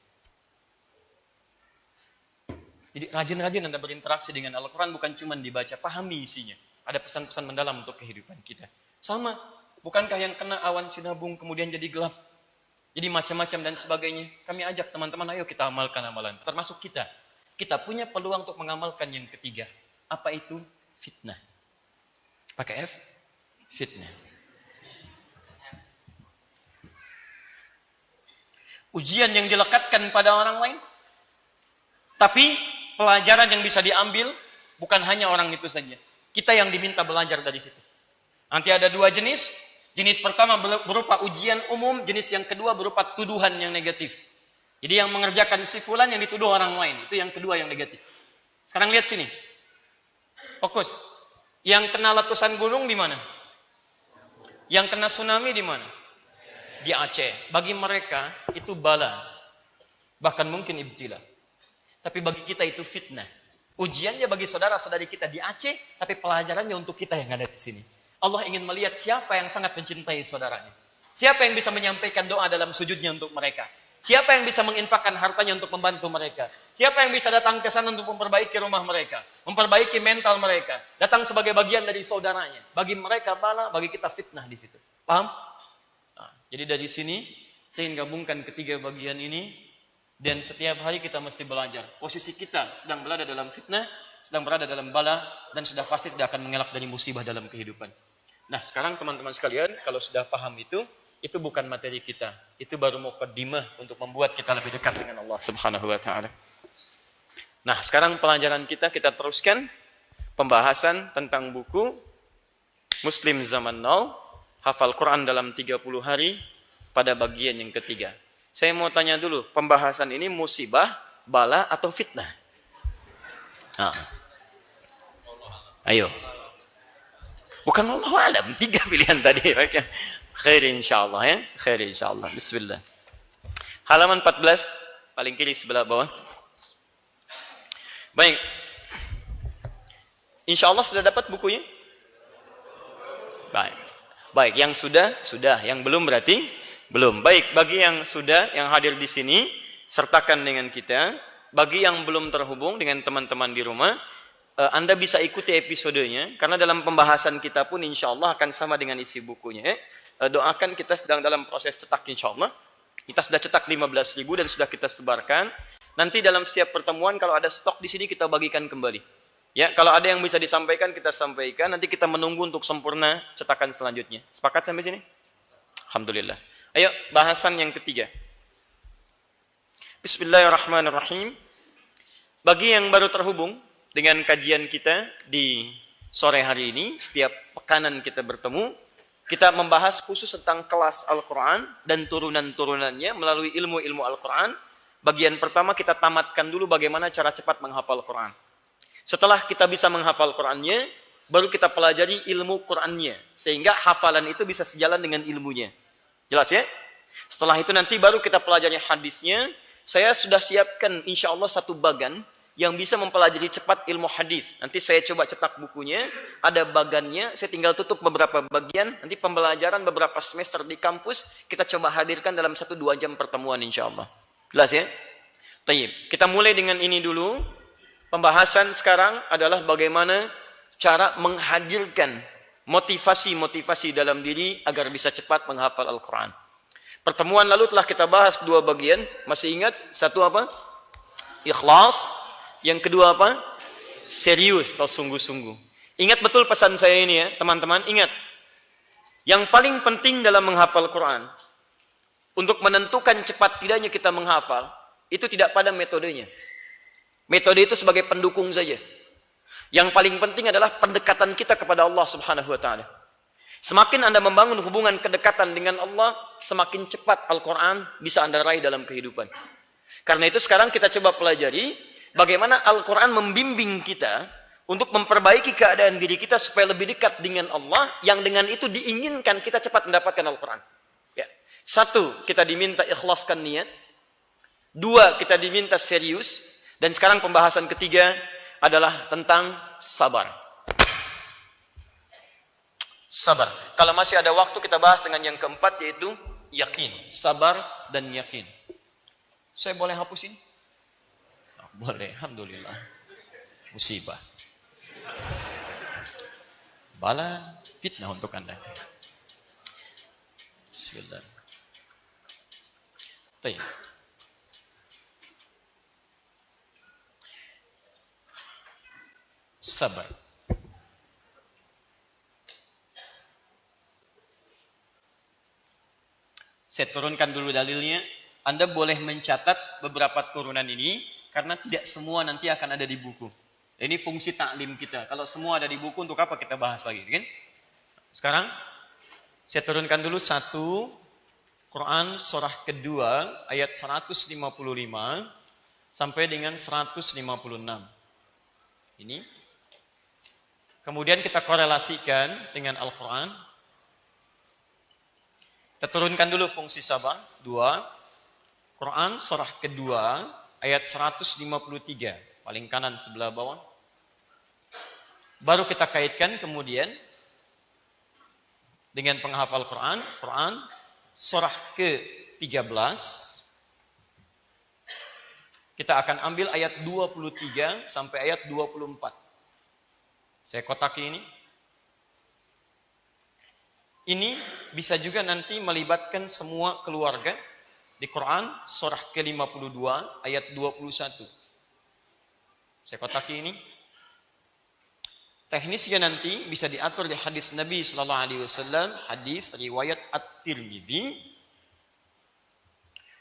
Speaker 2: Jadi rajin-rajin Anda berinteraksi dengan Al-Quran bukan cuma dibaca, pahami isinya. Ada pesan-pesan mendalam untuk kehidupan kita. Sama, bukankah yang kena awan sinabung kemudian jadi gelap? Jadi macam-macam dan sebagainya. Kami ajak teman-teman, ayo kita amalkan amalan. Termasuk kita. Kita punya peluang untuk mengamalkan yang ketiga. Apa itu? Fitnah. Pakai F? Fitnah. Ujian yang dilekatkan pada orang lain. Tapi pelajaran yang bisa diambil bukan hanya orang itu saja. Kita yang diminta belajar dari situ. Nanti ada dua jenis. Jenis pertama berupa ujian umum, jenis yang kedua berupa tuduhan yang negatif. Jadi yang mengerjakan si fulan yang dituduh orang lain, itu yang kedua yang negatif. Sekarang lihat sini. Fokus. Yang kena letusan gunung di mana? Yang kena tsunami di mana? Di Aceh. Bagi mereka itu bala. Bahkan mungkin ibtila. Tapi bagi kita itu fitnah. Ujiannya bagi saudara-saudari kita di Aceh, tapi pelajarannya untuk kita yang ada di sini. Allah ingin melihat siapa yang sangat mencintai saudaranya. Siapa yang bisa menyampaikan doa dalam sujudnya untuk mereka. Siapa yang bisa menginfakkan hartanya untuk membantu mereka. Siapa yang bisa datang ke sana untuk memperbaiki rumah mereka. Memperbaiki mental mereka. Datang sebagai bagian dari saudaranya. Bagi mereka bala, bagi kita fitnah di situ. Paham? Nah, jadi dari sini, saya ingin gabungkan ketiga bagian ini. Dan setiap hari kita mesti belajar. Posisi kita sedang berada dalam fitnah, sedang berada dalam bala, dan sudah pasti tidak akan mengelak dari musibah dalam kehidupan. Nah, sekarang teman-teman sekalian, kalau sudah paham itu bukan materi kita. Itu baru muqaddimah untuk membuat kita lebih dekat dengan Allah Subhanahu wa taala. Nah, sekarang pelajaran kita teruskan pembahasan tentang buku Muslim Zaman Now, hafal Quran dalam 30 hari pada bagian yang ketiga. Saya mau tanya dulu, pembahasan ini musibah, bala atau fitnah? Ayo. Bukan Allah alam, 3 pilihan tadi. Khair insyaallah ya. Khair insyaallah. Bismillah. Halaman 14, paling kiri sebelah bawah. Baik. Insyaallah sudah dapat bukunya? Baik, yang sudah, yang belum berarti belum. Baik, bagi yang sudah, yang hadir di sini, sertakan dengan kita. Bagi yang belum terhubung dengan teman-teman di rumah, Anda bisa ikuti episodenya, karena dalam pembahasan kita pun insya Allah akan sama dengan isi bukunya. Doakan, kita sedang dalam proses cetak insya Allah. Kita sudah cetak 15.000 dan sudah kita sebarkan. Nanti dalam setiap pertemuan kalau ada stok di sini kita bagikan kembali. Ya, kalau ada yang bisa disampaikan kita sampaikan. Nanti kita menunggu untuk sempurna cetakan selanjutnya. Sepakat sampai sini? Alhamdulillah. Ayo bahasan yang ketiga. Bismillahirrahmanirrahim. Bagi yang baru terhubung dengan kajian kita di sore hari ini, setiap pekanan kita bertemu, kita membahas khusus tentang kelas Al-Quran dan turunan-turunannya melalui ilmu-ilmu Al-Quran. Bagian pertama kita tamatkan dulu bagaimana cara cepat menghafal Quran. Setelah kita bisa menghafal Qurannya, baru kita pelajari ilmu Qurannya. Sehingga hafalan itu bisa sejalan dengan ilmunya. Jelas ya? Setelah itu nanti baru kita pelajari hadisnya. Saya sudah siapkan insya Allah satu bagan yang bisa mempelajari cepat ilmu hadis. Nanti saya coba cetak bukunya, ada bagannya, saya tinggal tutup beberapa bagian. Nanti pembelajaran beberapa semester di kampus, kita coba hadirkan dalam 1-2 jam pertemuan insya Allah. Jelas ya? Tayyib. Kita mulai dengan ini dulu. Pembahasan sekarang adalah bagaimana cara menghadirkan motivasi-motivasi dalam diri agar bisa cepat menghafal Al-Quran. Pertemuan lalu telah kita bahas 2 bagian. Masih ingat? Satu apa? Ikhlas. Yang kedua apa? Serius atau sungguh-sungguh. Ingat betul pesan saya ini ya, teman-teman. Ingat. Yang paling penting dalam menghafal Quran, untuk menentukan cepat tidaknya kita menghafal, itu tidak pada metodenya. Metode itu sebagai pendukung saja. Yang paling penting adalah pendekatan kita kepada Allah Subhanahu wa taala. Semakin Anda membangun hubungan kedekatan dengan Allah, semakin cepat Al-Quran bisa Anda raih dalam kehidupan. Karena itu sekarang kita coba pelajari bagaimana Al-Quran membimbing kita untuk memperbaiki keadaan diri kita supaya lebih dekat dengan Allah, yang dengan itu diinginkan kita cepat mendapatkan Al-Quran. Ya. 1, kita diminta ikhlaskan niat. 2, kita diminta serius. Dan sekarang pembahasan ketiga adalah tentang sabar. Sabar. Kalau masih ada waktu kita bahas dengan yang keempat, yaitu yakin. Sabar dan yakin. Saya boleh hapus ini? Boleh, alhamdulillah. Musibah. Bala fitnah untuk Anda. Bismillah. Tayyib. Sabar. Saya turunkan dulu dalilnya. Anda boleh mencatat beberapa turunan ini, karena tidak semua nanti akan ada di buku. Ini fungsi taklim kita. Kalau semua ada di buku, untuk apa kita bahas lagi? Kan? Sekarang, saya turunkan dulu 1, Quran surah kedua, ayat 155, sampai dengan 156. Ini. Kemudian kita korelasikan dengan Al-Quran. Kita turunkan dulu fungsi sabar. 2. Quran surah kedua ayat 153. Paling kanan sebelah bawah. Baru kita kaitkan kemudian dengan penghafal Quran. Quran surah ke-13. Kita akan ambil ayat 23 sampai ayat 24. Saya kotaki ini. Ini bisa juga nanti melibatkan semua keluarga di Quran surah ke-52 ayat 21. Saya kotaki ini. Teknisnya nanti bisa diatur di hadis Nabi sallallahu alaihi wasallam, hadis riwayat At-Tirmidzi.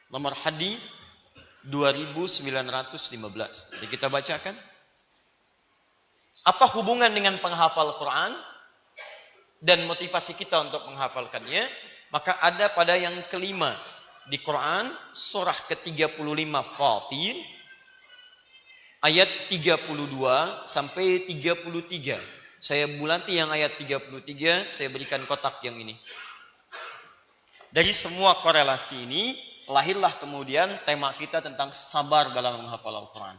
Speaker 2: Nomor hadis 2915. Jadi kita bacakan. Apa hubungan dengan penghafal Quran dan motivasi kita untuk menghafalkannya? Maka ada pada yang kelima di Quran surah ke-35 Fatir ayat 32 sampai 33. Saya bulanti yang ayat 33, saya berikan kotak yang ini. Dari semua korelasi ini lahirlah kemudian tema kita tentang sabar dalam menghafal Al-Quran.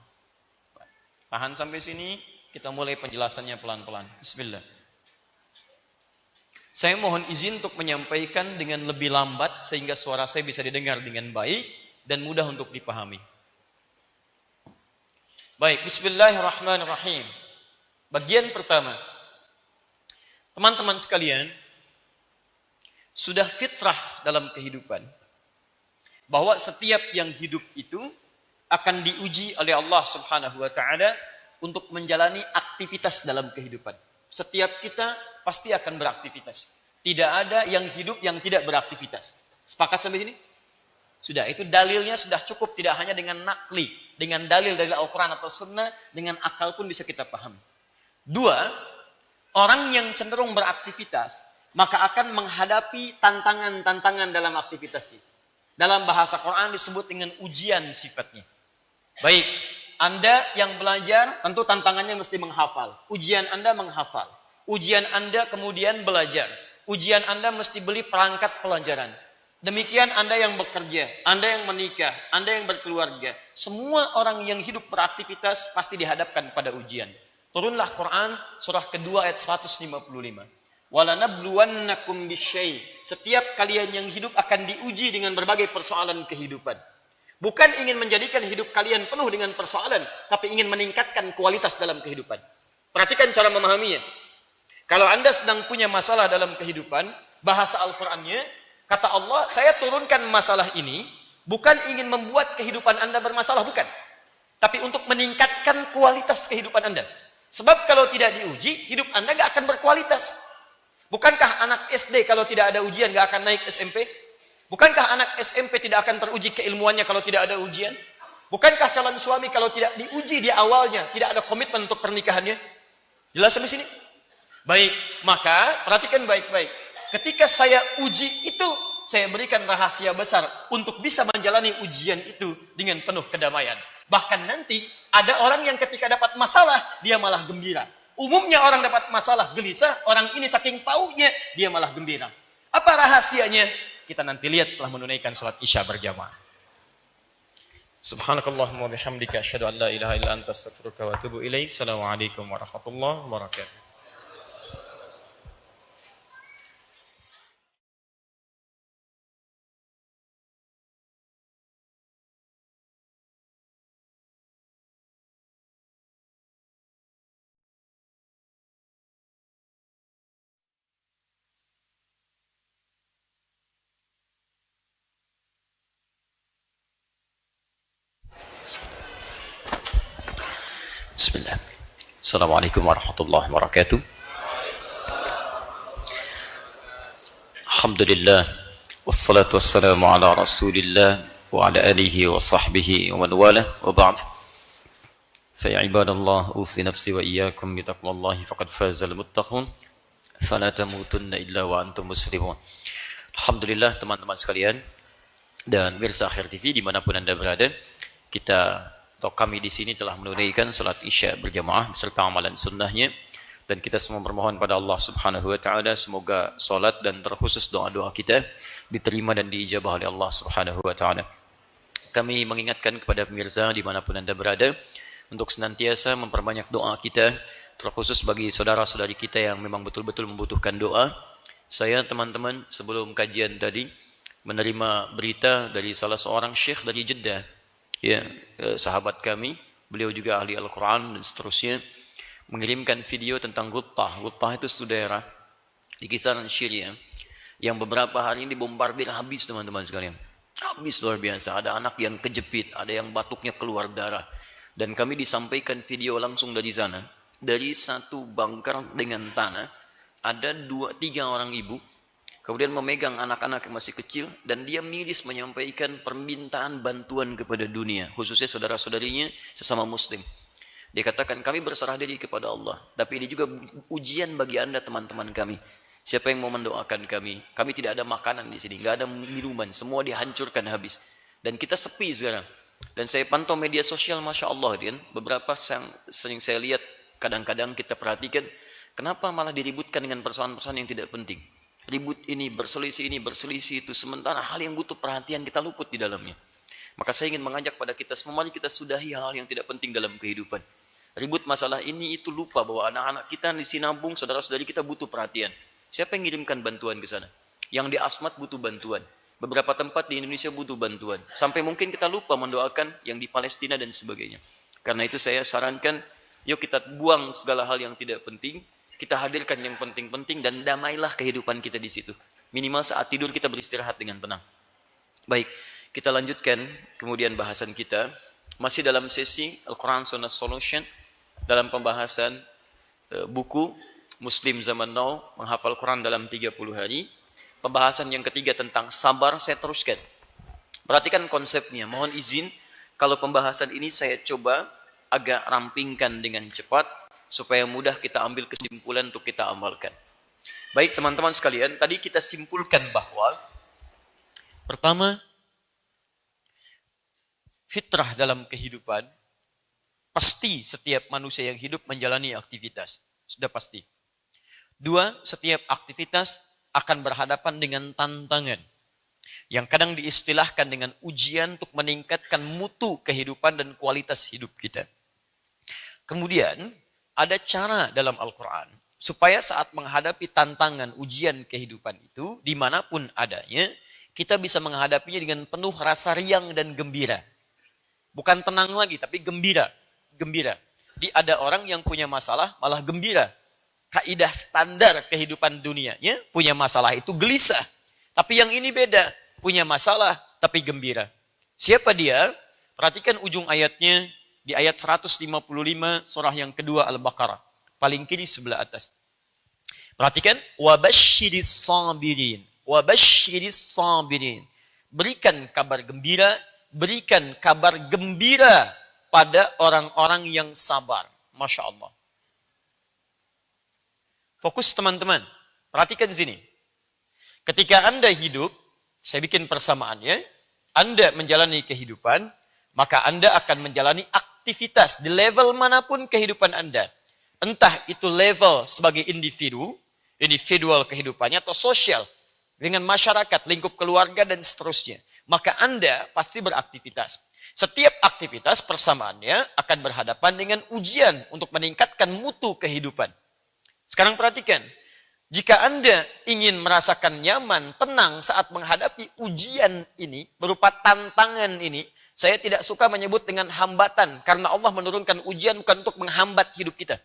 Speaker 2: Tahan sampai sini, kita mulai penjelasannya pelan-pelan. Bismillah. Saya mohon izin untuk menyampaikan dengan lebih lambat sehingga suara saya bisa didengar dengan baik dan mudah untuk dipahami. Baik, bismillahirrahmanirrahim. Bagian pertama. Teman-teman sekalian, sudah fitrah dalam kehidupan bahwa setiap yang hidup itu akan diuji oleh Allah Subhanahu wa taala untuk menjalani aktivitas dalam kehidupan. Setiap kita pasti akan beraktivitas. Tidak ada yang hidup yang tidak beraktivitas. Sepakat sampai sini? Sudah, itu dalilnya sudah cukup, tidak hanya dengan nakli, dengan dalil dari Al-Quran atau Sunnah, dengan akal pun bisa kita paham. Dua, orang yang cenderung beraktivitas, maka akan menghadapi tantangan-tantangan dalam aktivitasnya. Dalam bahasa Quran disebut dengan ujian sifatnya. Baik, Anda yang belajar, tentu tantangannya mesti menghafal. Ujian Anda menghafal. Ujian Anda kemudian belajar. Ujian Anda mesti beli perangkat pelajaran. Demikian Anda yang bekerja, Anda yang menikah, Anda yang berkeluarga. Semua orang yang hidup beraktivitas pasti dihadapkan pada ujian. Turunlah Quran surah kedua ayat 155. وَلَنَبْلُوَنَّكُمْ بِالشَّيْءِ. Setiap kalian yang hidup akan diuji dengan berbagai persoalan kehidupan. Bukan ingin menjadikan hidup kalian penuh dengan persoalan, tapi ingin meningkatkan kualitas dalam kehidupan. Perhatikan cara memahaminya. Kalau Anda sedang punya masalah dalam kehidupan, bahasa Al-Qur'annya, kata Allah, saya turunkan masalah ini bukan ingin membuat kehidupan Anda bermasalah, bukan. Tapi untuk meningkatkan kualitas kehidupan Anda. Sebab kalau tidak diuji, hidup Anda gak akan berkualitas. Bukankah anak SD kalau tidak ada ujian gak akan naik SMP? Bukankah anak SMP tidak akan teruji keilmuannya kalau tidak ada ujian? Bukankah calon suami kalau tidak diuji di awalnya, tidak ada komitmen untuk pernikahannya? Jelas sampai sini? Baik, maka perhatikan baik-baik. Ketika saya uji itu, saya berikan rahasia besar untuk bisa menjalani ujian itu dengan penuh kedamaian. Bahkan nanti ada orang yang ketika dapat masalah, dia malah gembira. Umumnya orang dapat masalah gelisah, orang ini saking taunya, dia malah gembira. Apa rahasianya? Kita nanti lihat setelah menunaikan salat Isya berjamaah. Subhanakallahumma bihamdika asyhadu an la ilaha illa anta astaghfiruka wa atubu ilaik. Assalamualaikum warahmatullahi wabarakatuh.
Speaker 1: Bismillah. Assalamualaikum warahmatullahi wabarakatuh. Alhamdulillah. Wassalatu wassalamu ala rasulillah wa ala alihi wa sahbihi wa man wala wa ba'd. Fa ya ibadallah, usi nafsi wa iyyakum bi taqwallahi faqad fazal muttaqun. Fala tamutunna illa wa antum muslimun. Alhamdulillah teman-teman sekalian dan pemirsa Akhir TV dimanapun Anda berada, kita atau kami di sini telah menunaikan salat Isya berjamaah beserta amalan sunnahnya, dan kita semua bermohon pada Allah Subhanahu wa taala semoga salat dan terkhusus doa-doa kita diterima dan diijabah oleh Allah Subhanahu wa taala. Kami mengingatkan kepada pemirsa dimanapun Anda berada untuk senantiasa memperbanyak doa kita, terkhusus bagi saudara-saudari kita yang memang betul-betul membutuhkan doa. Saya teman-teman sebelum kajian tadi menerima berita dari salah seorang syekh dari Jeddah, ya, sahabat kami, beliau juga ahli Al-Quran dan seterusnya, mengirimkan video tentang Ghuttah. Ghuttah itu suatu daerah di kisaran Syria yang beberapa hari ini dibombardir habis teman-teman sekalian. Habis luar biasa, ada anak yang kejepit, ada yang batuknya keluar darah. Dan kami disampaikan video langsung dari sana. Dari satu bunker dengan tanah, ada 2-3 orang ibu, kemudian memegang anak-anak yang masih kecil, dan dia miris menyampaikan permintaan bantuan kepada dunia, khususnya saudara-saudarinya sesama muslim. Dia katakan, kami berserah diri kepada Allah, tapi ini juga ujian bagi Anda teman-teman kami. Siapa yang mau mendoakan kami? Kami tidak ada makanan di sini, nggak ada minuman, semua dihancurkan habis. Dan kita sepi sekarang. Dan saya pantau media sosial, Masya Allah, beberapa yang sering saya lihat, kadang-kadang kita perhatikan, kenapa malah diributkan dengan persoalan-persoalan yang tidak penting. Ribut ini, berselisih itu, sementara hal yang butuh perhatian kita luput di dalamnya. Maka saya ingin mengajak pada kita semua, mari kita sudahi hal yang tidak penting dalam kehidupan. Ribut masalah ini itu, lupa bahwa anak-anak kita di Sinabung, saudara-saudari kita butuh perhatian. Siapa yang mengirimkan bantuan ke sana? Yang di Asmat butuh bantuan. Beberapa tempat di Indonesia butuh bantuan. Sampai mungkin kita lupa mendoakan yang di Palestina dan sebagainya. Karena itu saya sarankan, yuk kita buang segala hal yang tidak penting, kita hadirkan yang penting-penting, dan damailah kehidupan kita di situ. Minimal saat tidur kita beristirahat dengan tenang. Baik, kita lanjutkan kemudian bahasan kita Masih dalam sesi Al-Quran Sunnah Solution dalam pembahasan buku Muslim Zaman Now menghafal Quran dalam 30 hari. Pembahasan yang ketiga tentang sabar saya teruskan. Perhatikan konsepnya. Mohon izin kalau pembahasan ini saya coba agak rampingkan dengan cepat supaya mudah kita ambil kesimpulan untuk kita amalkan. Baik teman-teman sekalian, tadi kita simpulkan bahwa pertama, fitrah dalam kehidupan, pasti setiap manusia yang hidup menjalani aktivitas. Sudah pasti. Dua, setiap aktivitas akan berhadapan dengan tantangan. Yang kadang diistilahkan dengan ujian untuk meningkatkan mutu kehidupan dan kualitas hidup kita. Kemudian, ada cara dalam Al-Quran supaya saat menghadapi tantangan ujian kehidupan itu, dimanapun adanya, kita bisa menghadapinya dengan penuh rasa riang dan gembira. Bukan tenang lagi, tapi gembira. Gembira. Jadi ada orang yang punya masalah, malah gembira. Kaidah standar kehidupan dunianya, punya masalah itu gelisah. Tapi yang ini beda. Punya masalah, tapi gembira. Siapa dia? Perhatikan ujung ayatnya, di ayat 155, surah yang kedua Al-Baqarah. Paling kiri sebelah atas. Perhatikan. وَبَشِّرِ الصَّابِرِينَ وَبَشِّرِ الصَّابِرِينَ. Berikan kabar gembira, berikan kabar gembira pada orang-orang yang sabar. Masya Allah. Fokus teman-teman. Perhatikan sini. Ketika Anda hidup, saya bikin persamaannya, Anda menjalani kehidupan, maka Anda akan menjalani aktivitas di level manapun kehidupan Anda. Entah itu level sebagai individual kehidupannya, atau sosial, dengan masyarakat, lingkup keluarga, dan seterusnya. Maka Anda pasti beraktivitas. Setiap aktivitas persamaannya akan berhadapan dengan ujian untuk meningkatkan mutu kehidupan. Sekarang perhatikan, jika Anda ingin merasakan nyaman, tenang saat menghadapi ujian ini, berupa tantangan ini, saya tidak suka menyebut dengan hambatan, karena Allah menurunkan ujian bukan untuk menghambat hidup kita.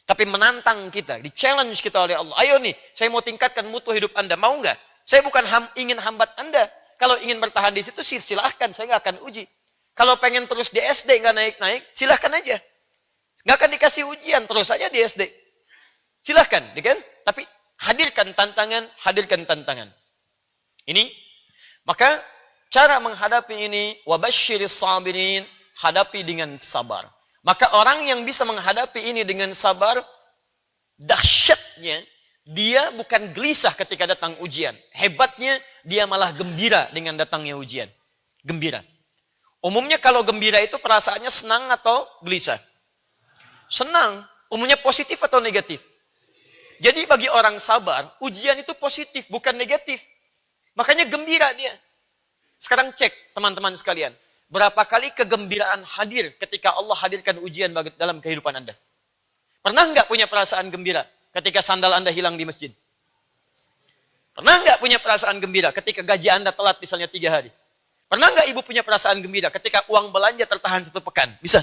Speaker 1: Tapi menantang kita, di-challenge kita oleh Allah. Ayo nih, saya mau tingkatkan mutu hidup Anda, mau nggak? Saya bukan ingin hambat Anda. Kalau ingin bertahan di situ, silahkan, saya nggak akan uji. Kalau pengen terus di SD nggak naik-naik, silahkan aja. Nggak akan dikasih ujian, terus saja di SD. Silahkan, kan? Tapi hadirkan tantangan. Ini, maka cara menghadapi ini, wabashiris sabirin, hadapi dengan sabar. Maka orang yang bisa menghadapi ini dengan sabar, dahsyatnya, dia bukan gelisah ketika datang ujian. Hebatnya, dia malah gembira dengan datangnya ujian. Gembira. Umumnya kalau gembira itu perasaannya senang atau gelisah? Senang. Umumnya positif atau negatif? Jadi bagi orang sabar, ujian itu positif, bukan negatif. Makanya gembira dia. Sekarang cek teman-teman sekalian. Berapa kali kegembiraan hadir ketika Allah hadirkan ujian dalam kehidupan Anda? Pernah nggak punya perasaan gembira ketika sandal Anda hilang di masjid? Pernah nggak punya perasaan gembira ketika gaji Anda telat misalnya 3 hari? Pernah nggak ibu punya perasaan gembira ketika uang belanja tertahan 1 pekan? Bisa?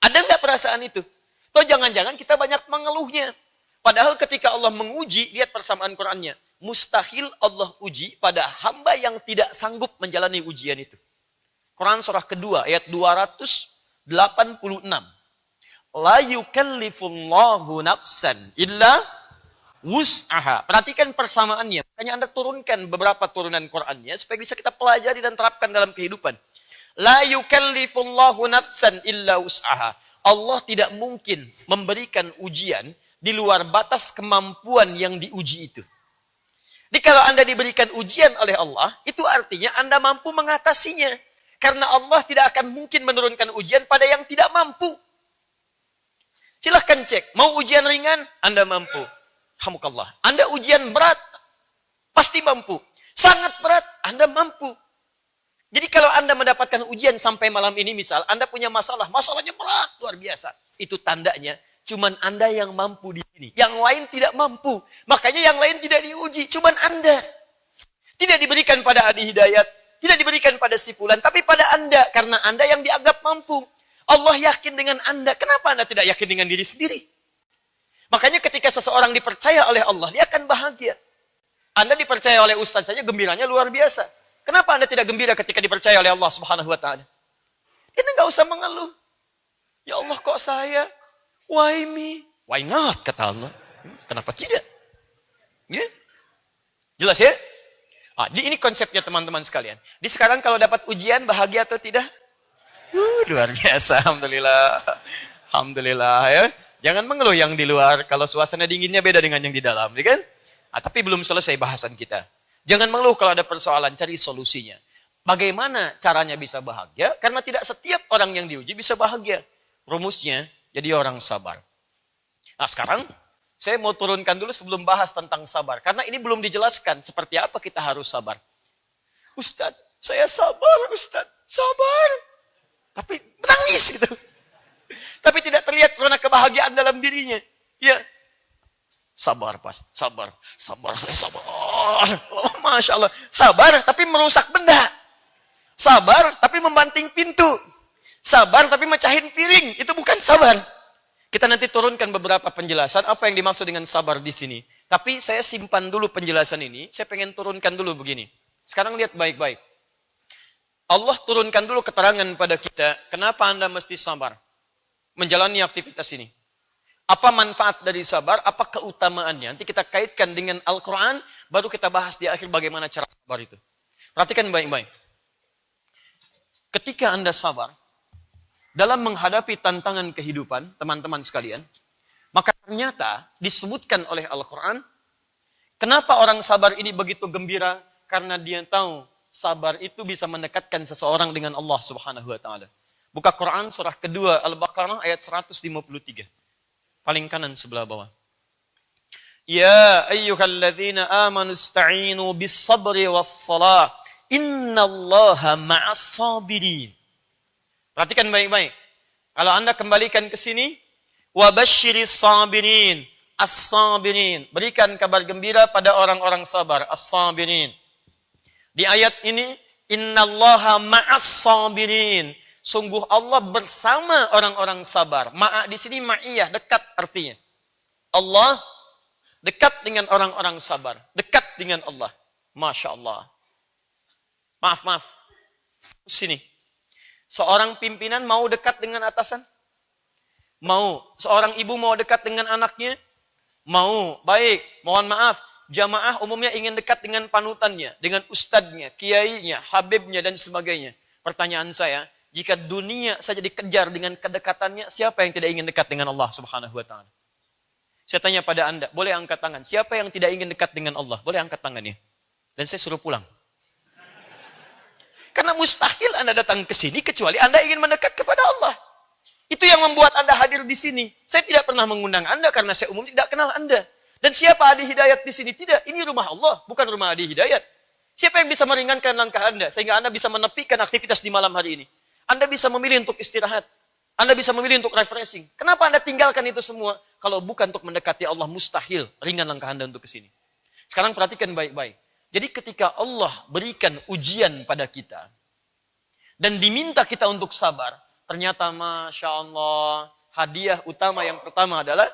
Speaker 1: Ada nggak perasaan itu? Atau jangan-jangan kita banyak mengeluhnya. Padahal ketika Allah menguji, lihat persamaan Qur'annya. Mustahil Allah uji pada hamba yang tidak sanggup menjalani ujian itu. Quran surah kedua ayat 286. La yukallifullahu nafsan illa wus'aha. Perhatikan persamaannya. Makanya Anda turunkan beberapa turunan Qur'annya supaya bisa kita pelajari dan terapkan dalam kehidupan. La yukallifullahu nafsan illa wus'aha. Allah tidak mungkin memberikan ujian di luar batas kemampuan yang diuji itu. Jadi kalau Anda diberikan ujian oleh Allah, itu artinya Anda mampu mengatasinya. Karena Allah tidak akan mungkin menurunkan ujian pada yang tidak mampu. Silahkan cek, mau ujian ringan, Anda mampu. Alhamdulillah. Anda ujian berat, pasti mampu. Sangat berat, Anda mampu. Jadi kalau Anda mendapatkan ujian sampai malam ini, misal Anda punya masalahnya berat, luar biasa. Itu tandanya, cuman Anda yang mampu di sini. Yang lain tidak mampu. Makanya yang lain tidak diuji, cuman Anda. Tidak diberikan pada Adi Hidayat, tidak diberikan pada si fulan, tapi pada Anda. Karena Anda yang dianggap mampu. Allah yakin dengan Anda. Kenapa Anda tidak yakin dengan diri sendiri? Makanya ketika seseorang dipercaya oleh Allah, dia akan bahagia. Anda dipercaya oleh ustaz saja, gembiranya luar biasa. Kenapa Anda tidak gembira ketika dipercaya oleh Allah Subhanahu wa Ta'ala?
Speaker 2: Kita nggak usah mengeluh. Ya Allah kok saya? Why me? Why not? Kata Allah. Kenapa tidak? Ya? Jelas ya? Ini konsepnya teman-teman sekalian. Di sekarang kalau dapat ujian bahagia atau tidak? Luar biasa. Alhamdulillah. Alhamdulillah ya. Jangan mengeluh yang di luar. Kalau suasana dinginnya beda dengan yang di dalam. Ya kan? Tapi belum selesai bahasan kita. Jangan mengeluh kalau ada persoalan. Cari solusinya. Bagaimana caranya bisa bahagia? Karena tidak setiap orang yang diuji bisa bahagia. Rumusnya, jadi orang sabar. Nah sekarang, saya mau turunkan dulu sebelum bahas tentang sabar. Karena ini belum dijelaskan seperti apa kita harus sabar. Ustadz, saya sabar Ustadz. Sabar. Tapi menangis gitu. Tapi tidak terlihat karena kebahagiaan dalam dirinya. Ya, sabar pas, sabar. Sabar, saya sabar. Oh, Masya Allah. Sabar, tapi merusak benda. Sabar, tapi membanting pintu. Sabar, tapi mecahin piring. Itu bukan sabar. Kita nanti turunkan beberapa penjelasan apa yang dimaksud dengan sabar di sini. Tapi saya simpan dulu penjelasan ini. Saya pengen turunkan dulu begini. Sekarang lihat baik-baik. Allah turunkan dulu keterangan pada kita. Kenapa Anda mesti sabar? Menjalani aktivitas ini. Apa manfaat dari sabar? Apa keutamaannya? Nanti kita kaitkan dengan Al-Quran. Baru kita bahas di akhir bagaimana cara sabar itu. Perhatikan baik-baik. Ketika Anda sabar, dalam menghadapi tantangan kehidupan, teman-teman sekalian, maka ternyata disebutkan oleh Al-Quran, kenapa orang sabar ini begitu gembira? Karena dia tahu sabar itu bisa mendekatkan seseorang dengan Allah Subhanahu wa Ta'ala. Buka Quran surah kedua Al-Baqarah ayat 153. Paling kanan sebelah bawah. Ya ayyuhalladzina amanu ista'inu bis sabri was salah. Innallaha ma'as sabirin. Perhatikan baik-baik. Kalau Anda kembalikan ke sini, wabasyiris sabirin, as-sabirin. Berikan kabar gembira pada orang-orang sabar, as-sabirin. Di ayat ini, innallaha ma'as sabirin. Sungguh Allah bersama orang-orang sabar. Ma'a di sini ma'iyah, dekat artinya. Allah dekat dengan orang-orang sabar. Dekat dengan Allah. Masya Allah. Maaf. Sini. Seorang pimpinan mau dekat dengan atasan? Mau. Seorang ibu mau dekat dengan anaknya? Mau. Baik. Mohon maaf. Jamaah umumnya ingin dekat dengan panutannya, dengan ustadznya, kiainya, habibnya, dan sebagainya. Pertanyaan saya, jika dunia saja dikejar dengan kedekatannya, siapa yang tidak ingin dekat dengan Allah Subhanahu wa Ta'ala? Saya tanya pada Anda, boleh angkat tangan. Siapa yang tidak ingin dekat dengan Allah? Boleh angkat tangannya. Dan saya suruh pulang. Karena mustahil Anda datang ke sini kecuali Anda ingin mendekat kepada Allah. Itu yang membuat Anda hadir di sini. Saya tidak pernah mengundang Anda karena saya umum tidak kenal Anda. Dan siapa Adi Hidayat di sini? Tidak, ini rumah Allah, bukan rumah Adi Hidayat. Siapa yang bisa meringankan langkah Anda sehingga Anda bisa menepikan aktivitas di malam hari ini? Anda bisa memilih untuk istirahat. Anda bisa memilih untuk refreshing. Kenapa Anda tinggalkan itu semua? Kalau bukan untuk mendekati Allah, mustahil ringan langkah Anda untuk ke sini. Sekarang perhatikan baik-baik. Jadi ketika Allah berikan ujian pada kita, dan diminta kita untuk sabar, ternyata Masya Allah, hadiah utama yang pertama adalah,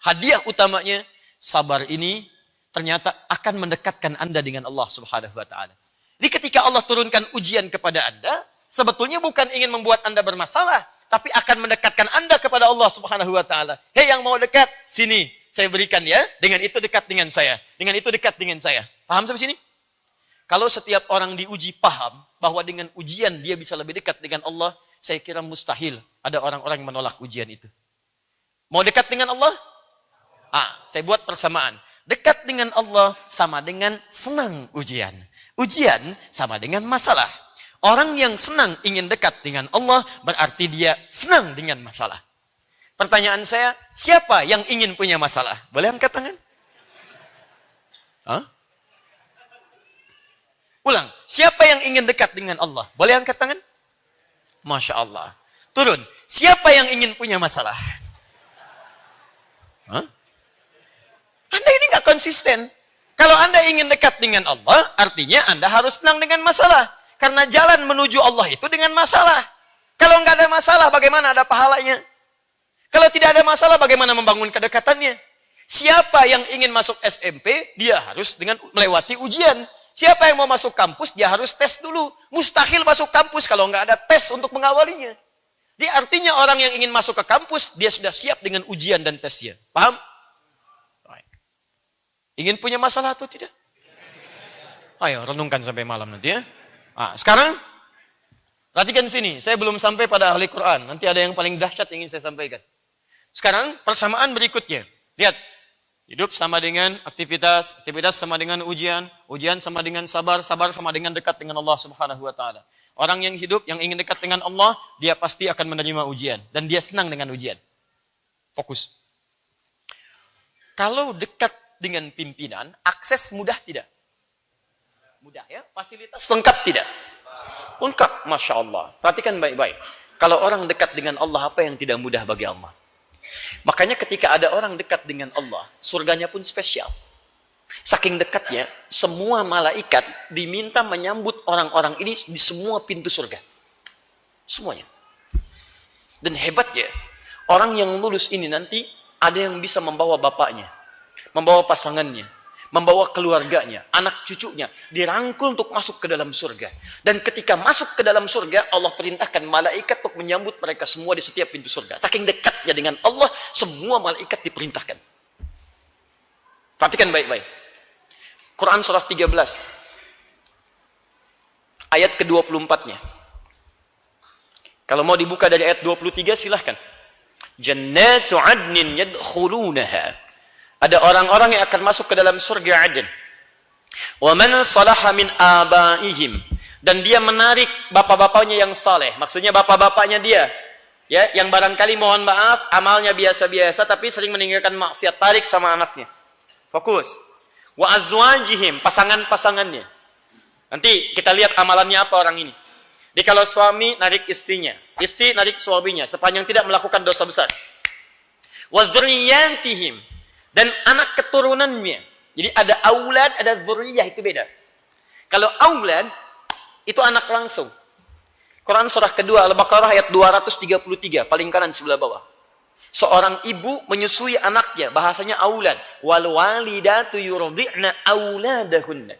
Speaker 2: hadiah utamanya, sabar ini ternyata akan mendekatkan Anda dengan Allah Subhanahu wa Ta'ala. Jadi ketika Allah turunkan ujian kepada Anda, sebetulnya bukan ingin membuat Anda bermasalah, tapi akan mendekatkan Anda kepada Allah Subhanahu wa Ta'ala. Hei yang mau dekat, sini. Saya berikan ya, dengan itu dekat dengan saya. Dengan itu dekat dengan saya. Paham sampai sini? Kalau setiap orang diuji paham bahwa dengan ujian dia bisa lebih dekat dengan Allah, saya kira mustahil ada orang-orang yang menolak ujian itu. Mau dekat dengan Allah? Saya buat persamaan. Dekat dengan Allah sama dengan senang ujian. Ujian sama dengan masalah. Orang yang senang ingin dekat dengan Allah berarti dia senang dengan masalah. Pertanyaan saya, siapa yang ingin punya masalah? Boleh angkat tangan? Ulang, siapa yang ingin dekat dengan Allah? Boleh angkat tangan? Masya Allah. Turun, siapa yang ingin punya masalah? Anda ini nggak konsisten. Kalau Anda ingin dekat dengan Allah, artinya Anda harus senang dengan masalah. Karena jalan menuju Allah itu dengan masalah. Kalau nggak ada masalah, bagaimana ada pahalanya? Kalau tidak ada masalah, bagaimana membangun kedekatannya? Siapa yang ingin masuk SMP, dia harus dengan melewati ujian. Siapa yang mau masuk kampus, dia harus tes dulu. Mustahil masuk kampus kalau nggak ada tes untuk mengawalinya. Jadi artinya orang yang ingin masuk ke kampus, dia sudah siap dengan ujian dan tesnya. Paham? Ingin punya masalah atau tidak? Ayo, renungkan sampai malam nanti ya. Sekarang, perhatikan sini. Saya belum sampai pada ahli Quran. Nanti ada yang paling dahsyat yang ingin saya sampaikan. Sekarang, persamaan berikutnya. Lihat. Hidup sama dengan aktivitas, aktivitas sama dengan ujian, ujian sama dengan sabar, sabar sama dengan dekat dengan Allah Subhanahu wa taala. Orang yang hidup yang ingin dekat dengan Allah, dia pasti akan menerima ujian dan dia senang dengan ujian. Fokus. Kalau dekat dengan pimpinan, akses mudah tidak? Mudah ya? Fasilitas lengkap tidak? Lengkap, Masya Allah. Perhatikan baik-baik. Kalau orang dekat dengan Allah, apa yang tidak mudah bagi Allah? Makanya ketika ada orang dekat dengan Allah, surganya pun spesial. Saking dekatnya, semua malaikat diminta menyambut orang-orang ini di semua pintu surga. Semuanya. Dan hebatnya, orang yang lulus ini nanti ada yang bisa membawa bapaknya, membawa pasangannya, membawa keluarganya, anak cucunya, dirangkul untuk masuk ke dalam surga. Dan ketika masuk ke dalam surga, Allah perintahkan malaikat untuk menyambut mereka semua di setiap pintu surga. Saking dekatnya dengan Allah, semua malaikat diperintahkan. Perhatikan baik-baik. Quran surah 13. Ayat ke-24-nya. Kalau mau dibuka dari ayat 23, silahkan. Jannatu adnin yadkhulunaha. Ada orang-orang yang akan masuk ke dalam surga Aden. Wa man salaha min abaihim, dan dia menarik bapak-bapaknya yang saleh. Maksudnya bapak-bapaknya dia, ya, yang barangkali mohon maaf amalnya biasa-biasa tapi sering meninggalkan maksiat, tarik sama anaknya. Fokus. Wa azwajihim, pasangan-pasangannya. Nanti kita lihat amalannya apa orang ini. Jadi kalau suami narik istrinya, istri narik suaminya sepanjang tidak melakukan dosa besar. Wa dzurriyyatihim, dan anak keturunannya. Jadi ada aulad, ada dzurriyyah, itu beda. Kalau aulad itu anak langsung. Quran surah kedua Al-Baqarah ayat 233, paling kanan sebelah bawah. Seorang ibu menyusui anaknya, bahasanya aulad. Wal walidatu yurdi'na auladahunna.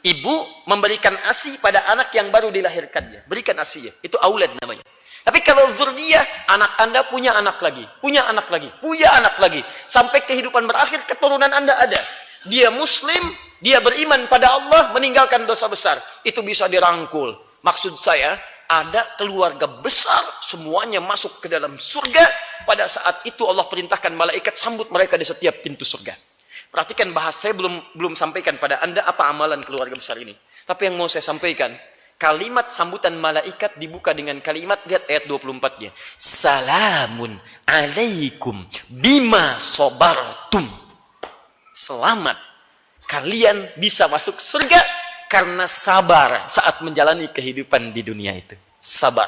Speaker 2: Ibu memberikan ASI pada anak yang baru dilahirkannya. Berikan ASI, itu aulad namanya. Tapi kalau dzurriyyah, anak Anda punya anak lagi, punya anak lagi, punya anak lagi. Sampai kehidupan berakhir, keturunan Anda ada. Dia muslim, dia beriman pada Allah, meninggalkan dosa besar. Itu bisa dirangkul. Maksud saya, ada keluarga besar, semuanya masuk ke dalam surga. Pada saat itu Allah perintahkan malaikat sambut mereka di setiap pintu surga. Perhatikan bahasa saya belum sampaikan pada Anda apa amalan keluarga besar ini. Tapi yang mau saya sampaikan, kalimat sambutan malaikat dibuka dengan kalimat, lihat ayat 24-nya. Salamun alaikum bima sabartum. Selamat. Kalian bisa masuk surga karena sabar saat menjalani kehidupan di dunia itu. Sabar.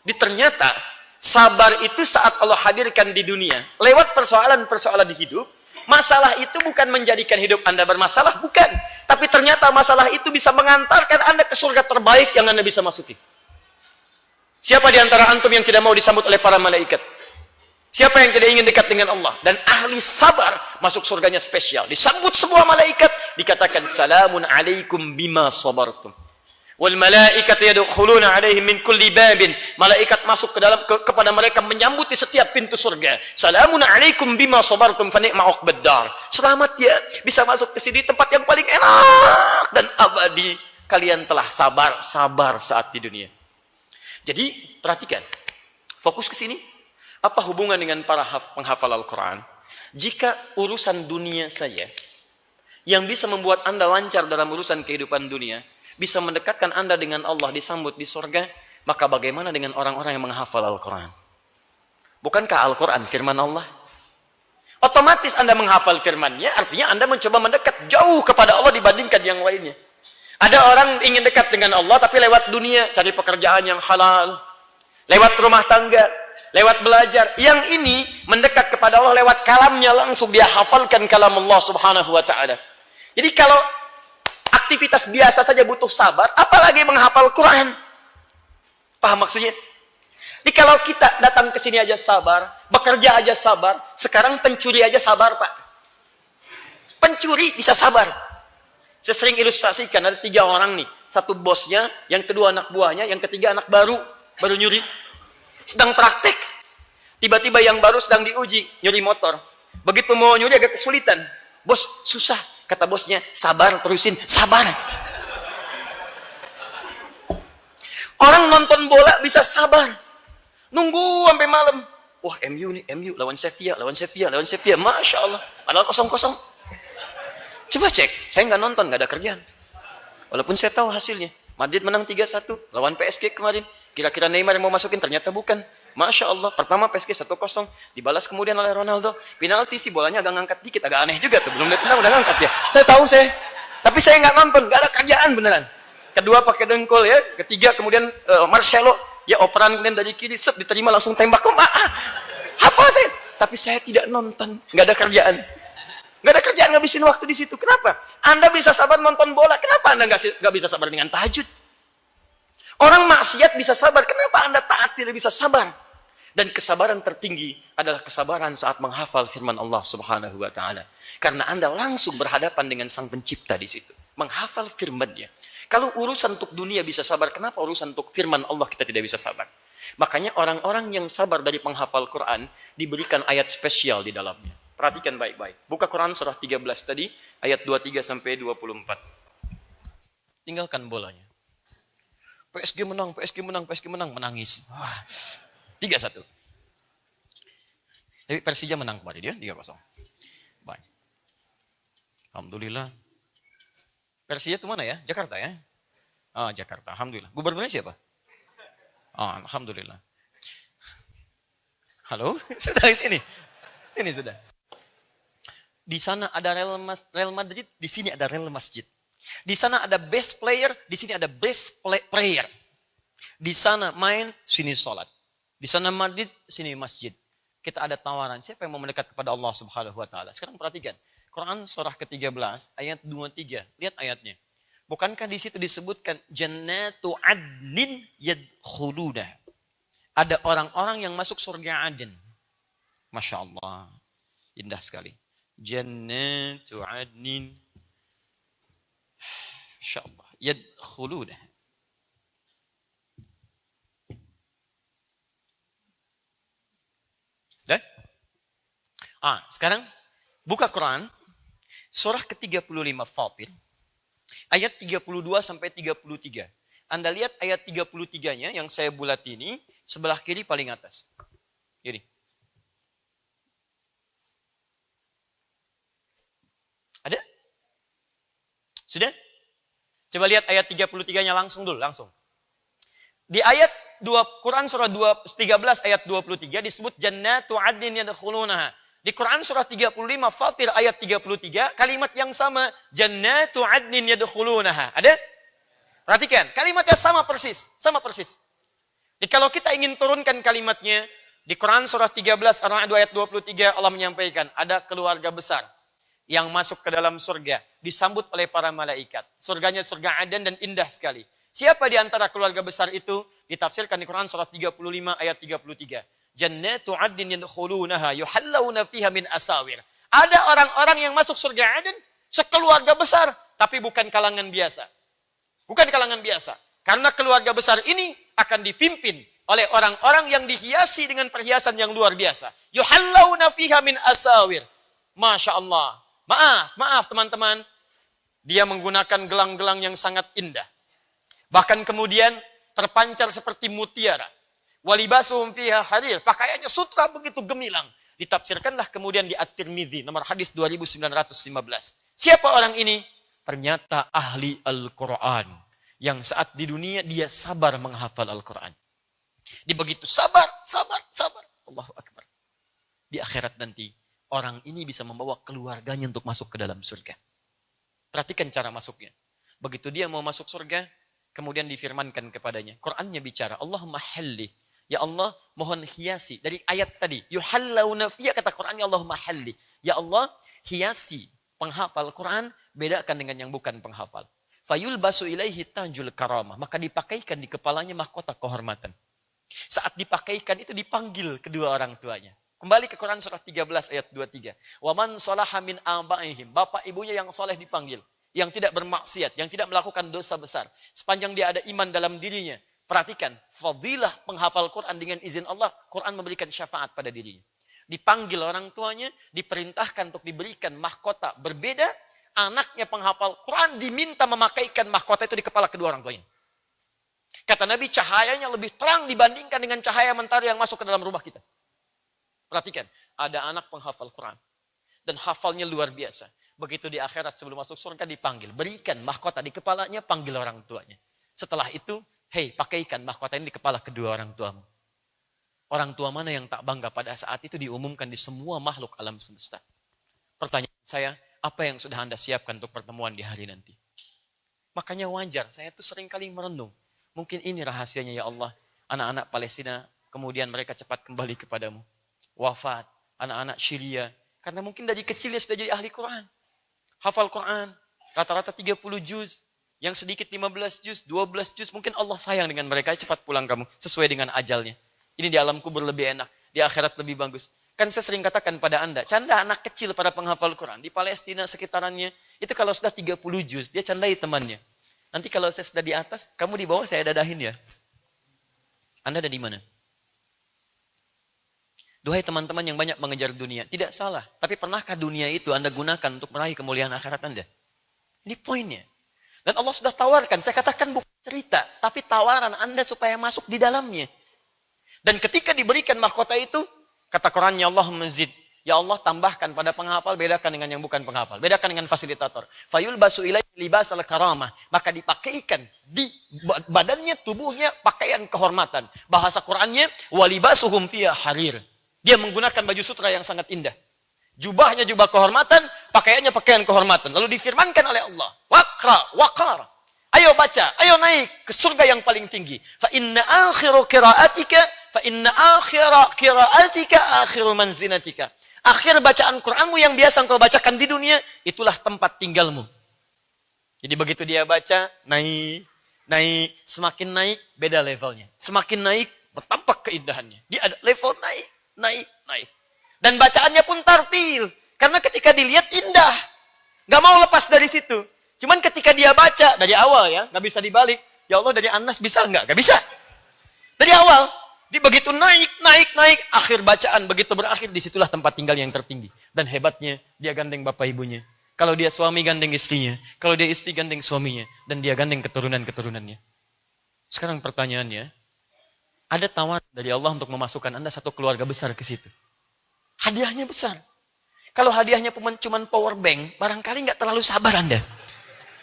Speaker 2: Ternyata sabar itu saat Allah hadirkan di dunia, lewat persoalan-persoalan di hidup, masalah itu bukan menjadikan hidup Anda bermasalah, bukan. Tapi ternyata masalah itu bisa mengantarkan Anda ke surga terbaik yang Anda bisa masuki. Siapa di antara antum yang tidak mau disambut oleh para malaikat? Siapa yang tidak ingin dekat dengan Allah? Dan ahli sabar masuk surganya spesial. Disambut semua malaikat, dikatakan salamun alaikum bima sabartum. Wal malaikatu yadkhuluna alaihim min kulli babin. Malaikat masuk kepada mereka, menyambut di setiap pintu surga. Salamun alaikum bima sabartum fa ni'ma uqbad dar. Selamat ya, bisa masuk ke sini, tempat yang paling enak dan abadi. Kalian telah sabar saat di dunia. Jadi, perhatikan. Fokus ke sini. Apa hubungan dengan para penghafal Al-Quran? Jika urusan dunia saja yang bisa membuat Anda lancar dalam urusan kehidupan dunia, bisa mendekatkan Anda dengan Allah, disambut di surga, maka bagaimana dengan orang-orang yang menghafal Al-Quran? Bukankah Al-Quran firman Allah? Otomatis Anda menghafal firman-Nya, artinya Anda mencoba mendekat jauh kepada Allah dibandingkan yang lainnya. Ada orang ingin dekat dengan Allah, tapi lewat dunia, cari pekerjaan yang halal, lewat rumah tangga, lewat belajar. Yang ini mendekat kepada Allah lewat kalamnya langsung, dia hafalkan kalam Allah subhanahu wa ta'ala. Jadi kalau aktivitas biasa saja butuh sabar, apalagi menghafal Quran. Paham maksudnya? Jadi kalau kita datang ke sini aja sabar, bekerja aja sabar, sekarang pencuri aja sabar, Pak. Pencuri bisa sabar.
Speaker 1: Saya sering ilustrasikan, ada 3 orang nih. Satu bosnya, yang kedua anak buahnya, yang ketiga anak baru nyuri. Sedang praktek. Tiba-tiba yang baru sedang diuji, nyuri motor. Begitu mau nyuri agak kesulitan. Bos, susah. Kata bosnya, sabar, terusin. Sabar. Orang nonton bola bisa sabar. Nunggu sampai malam. Wah, MU nih, MU lawan Sevilla. Masya Allah. Padahal 0-0. Coba cek, saya nggak nonton, nggak ada kerjaan. Walaupun saya tahu hasilnya. Madrid menang 3-1 lawan PSG kemarin. Kira-kira Neymar yang mau masukin, ternyata bukan. Masya Allah, pertama PSG 1-0, dibalas kemudian oleh Ronaldo. Penalti sih, bolanya agak ngangkat dikit, agak aneh juga tuh. Belum lihat udah ngangkat ya. Saya tahu saya. Tapi saya nggak nonton, nggak ada kerjaan beneran. Kedua pakai dengkul ya. Ketiga kemudian Marcelo. Ya operan kemudian dari kiri, set diterima langsung tembak. Apa saya? Tapi saya tidak nonton, nggak ada kerjaan. Nggak ada kerjaan, ngabisin waktu di situ. Kenapa? Anda bisa sabar nonton bola. Kenapa Anda nggak bisa sabar dengan tahajud? Orang maksiat bisa sabar. Kenapa Anda taat tidak bisa sabar? Dan kesabaran tertinggi adalah kesabaran saat menghafal firman Allah Subhanahu wa taala. Karena Anda langsung berhadapan dengan Sang Pencipta di situ. Menghafal firman-Nya. Kalau urusan untuk dunia bisa sabar, kenapa urusan untuk firman Allah kita tidak bisa sabar? Makanya orang-orang yang sabar dari penghafal Quran diberikan ayat spesial di dalamnya. Perhatikan baik-baik. Buka Quran surah 13 tadi, ayat 23 sampai 24. Tinggalkan bolanya. PSG menang, menangis. 3-1. Tapi Persija menang kemarin dia 3-0. Baik. Alhamdulillah. Persija itu mana ya? Jakarta ya? Jakarta. Alhamdulillah. Gubernurnya siapa? Alhamdulillah. Halo? Sudah di sini. Sini sudah. Di sana ada Real Madrid, di sini ada Real Masjid. Di sana ada best player, di sini ada best prayer. Di sana main, sini sholat. Di sana Madrid, sini masjid. Kita ada tawaran. Siapa yang mau mendekat kepada Allah Subhanahu wa taala? Sekarang perhatikan. Quran surah ke-13 ayat 23. Lihat ayatnya. Bukankah di situ disebutkan jannatu adnin yadkhuluna? Ada orang-orang yang masuk surga Aden. Masya Allah. Indah sekali. Jannatu adnin. Masya Allah. Yadkhuluna. Dah? Sekarang buka Quran. Surah ke-35 Fatir. Ayat 32 sampai 33. Anda lihat ayat 33-nya yang saya bulat ini. Sebelah kiri paling atas. Ini. Ada? Sudah? Coba lihat ayat 33-nya langsung dulu. Langsung. Di ayat Quran surah 13 ayat 23 disebut jannatu adnin yadkhulunaha. Di Quran surah 35 Fatir ayat 33 kalimat yang sama jannatu adnin yadkhulunaha. Ada? Perhatikan, kalimatnya sama persis, Jadi kalau kita ingin turunkan kalimatnya di Quran surah 13 ayat 23 Allah menyampaikan ada keluarga besar yang masuk ke dalam surga disambut oleh para malaikat. Surganya surga Aden dan indah sekali. Siapa di antara keluarga besar itu? Ditafsirkan di Quran surah 35 ayat 33. Jannatu adnin yadkhulunaha yuhallawna fiha min asawir. Ada orang-orang yang masuk surga Aden sekeluarga besar, tapi bukan kalangan biasa. Bukan kalangan biasa. Karena keluarga besar ini akan dipimpin oleh orang-orang yang dihiasi dengan perhiasan yang luar biasa. Yuhallawna fiha min asawir. Masya Allah. Maaf teman-teman. Dia menggunakan gelang-gelang yang sangat indah. Bahkan kemudian terpancar seperti mutiara. Walibasuhum fiha harir. Pakaiannya sutra begitu gemilang. Ditafsirkanlah kemudian di At-Tirmidzi nomor hadis 2915. Siapa orang ini? Ternyata ahli Al-Quran. Yang saat di dunia dia sabar menghafal Al-Quran. Dia begitu sabar. Allahu Akbar. Di akhirat nanti orang ini bisa membawa keluarganya untuk masuk ke dalam surga. Perhatikan cara masuknya. Begitu dia mau masuk surga, kemudian difirmankan kepadanya. Qurannya bicara, Allahumma halli. Ya Allah, mohon hiasi. Dari ayat tadi, yuhallawna fiya, kata Qurannya Allahumma halli. Ya Allah, hiasi penghafal Quran, bedakan dengan yang bukan penghafal. Fayulbasu ilaihi tajul karamah. Maka dipakaikan di kepalanya mahkota kehormatan. Saat dipakaikan itu dipanggil kedua orang tuanya. Kembali ke Quran surah 13 ayat 23. Wa man salaha min abaihim. Bapak ibunya yang soleh dipanggil.
Speaker 2: yang tidak bermaksiat, yang tidak melakukan dosa besar. Sepanjang dia ada iman dalam dirinya. Perhatikan, fadilah penghafal Quran dengan izin Allah, Quran memberikan syafaat pada dirinya. Dipanggil orang tuanya, diperintahkan untuk diberikan mahkota berbeda, anaknya penghafal Quran diminta memakaikan mahkota itu di kepala kedua orang tuanya. Kata Nabi, cahayanya lebih terang dibandingkan dengan cahaya mentari yang masuk ke dalam rumah kita. Perhatikan, ada anak penghafal Quran. Dan hafalnya luar biasa. Begitu di akhirat sebelum masuk surga dipanggil. Berikan mahkota di kepalanya, panggil orang tuanya. Setelah itu, hei, pakaikan mahkota ini di kepala kedua orang tuamu. Orang tua mana yang tak bangga pada saat itu diumumkan di semua makhluk alam semesta. Pertanyaan saya, apa yang sudah Anda siapkan untuk pertemuan di hari nanti? Makanya wajar, saya tuh sering kali merenung. Mungkin ini rahasianya ya Allah. Anak-anak Palestina, kemudian mereka cepat kembali kepadamu. Wafat, anak-anak Syria. Karena mungkin dari kecil dia sudah jadi ahli Quran. Hafal Quran, rata-rata 30 juz. Yang sedikit 15 juz, 12 juz. Mungkin Allah sayang dengan mereka, cepat pulang kamu. Sesuai dengan ajalnya. Ini di alam kubur lebih enak. Di akhirat lebih bagus. Kan saya sering katakan pada Anda, canda anak kecil para penghafal Quran. Di Palestina sekitarannya, itu kalau sudah 30 juz, dia candai temannya. Nanti kalau saya sudah di atas, kamu di bawah saya dadahin ya. Anda ada di mana? Duhai teman-teman yang banyak mengejar dunia. Tidak salah. Tapi pernahkah dunia itu Anda gunakan untuk meraih kemuliaan akhirat Anda? Ini poinnya. Dan Allah sudah tawarkan. Saya katakan bukan cerita. Tapi tawaran Anda supaya masuk di dalamnya. Dan ketika diberikan mahkota itu, kata Qurannya Allahumma zid. Ya Allah tambahkan pada penghafal, bedakan dengan yang bukan penghafal. Bedakan dengan fasilitator. Fayul basu ilai libasal karamah. Maka dipakaikan di badannya, tubuhnya, pakaian kehormatan. Bahasa Qurannya, walibasuhum fiha harir. Dia menggunakan baju sutra yang sangat indah. Jubahnya jubah kehormatan, pakaiannya pakaian kehormatan. Lalu difirmankan oleh Allah. Waqar. Ayo baca, ayo naik ke surga yang paling tinggi. Fa inna akhiru qira'atika akhiru manzinatika. Akhir bacaan Quranmu yang biasa engkau bacakan di dunia, itulah tempat tinggalmu. Jadi begitu dia baca, naik. Semakin naik, beda levelnya. Semakin naik, bertampak keindahannya. Dia ada level naik. Dan bacaannya pun tartil. Karena ketika dilihat indah. Gak mau lepas dari situ. Cuman ketika dia baca, dari awal ya, gak bisa dibalik. Ya Allah dari Anas bisa nggak? Gak bisa. Dari awal. Dia begitu naik. Akhir bacaan begitu berakhir, disitulah tempat tinggal yang tertinggi. Dan hebatnya, dia gandeng bapak ibunya. Kalau dia suami, gandeng istrinya. Kalau dia istri, gandeng suaminya. Dan dia gandeng keturunan-keturunannya. Sekarang pertanyaannya, ada tawaran dari Allah untuk memasukkan Anda satu keluarga besar ke situ. Hadiahnya besar. Kalau hadiahnya cuma power bank, barangkali nggak terlalu sabar Anda.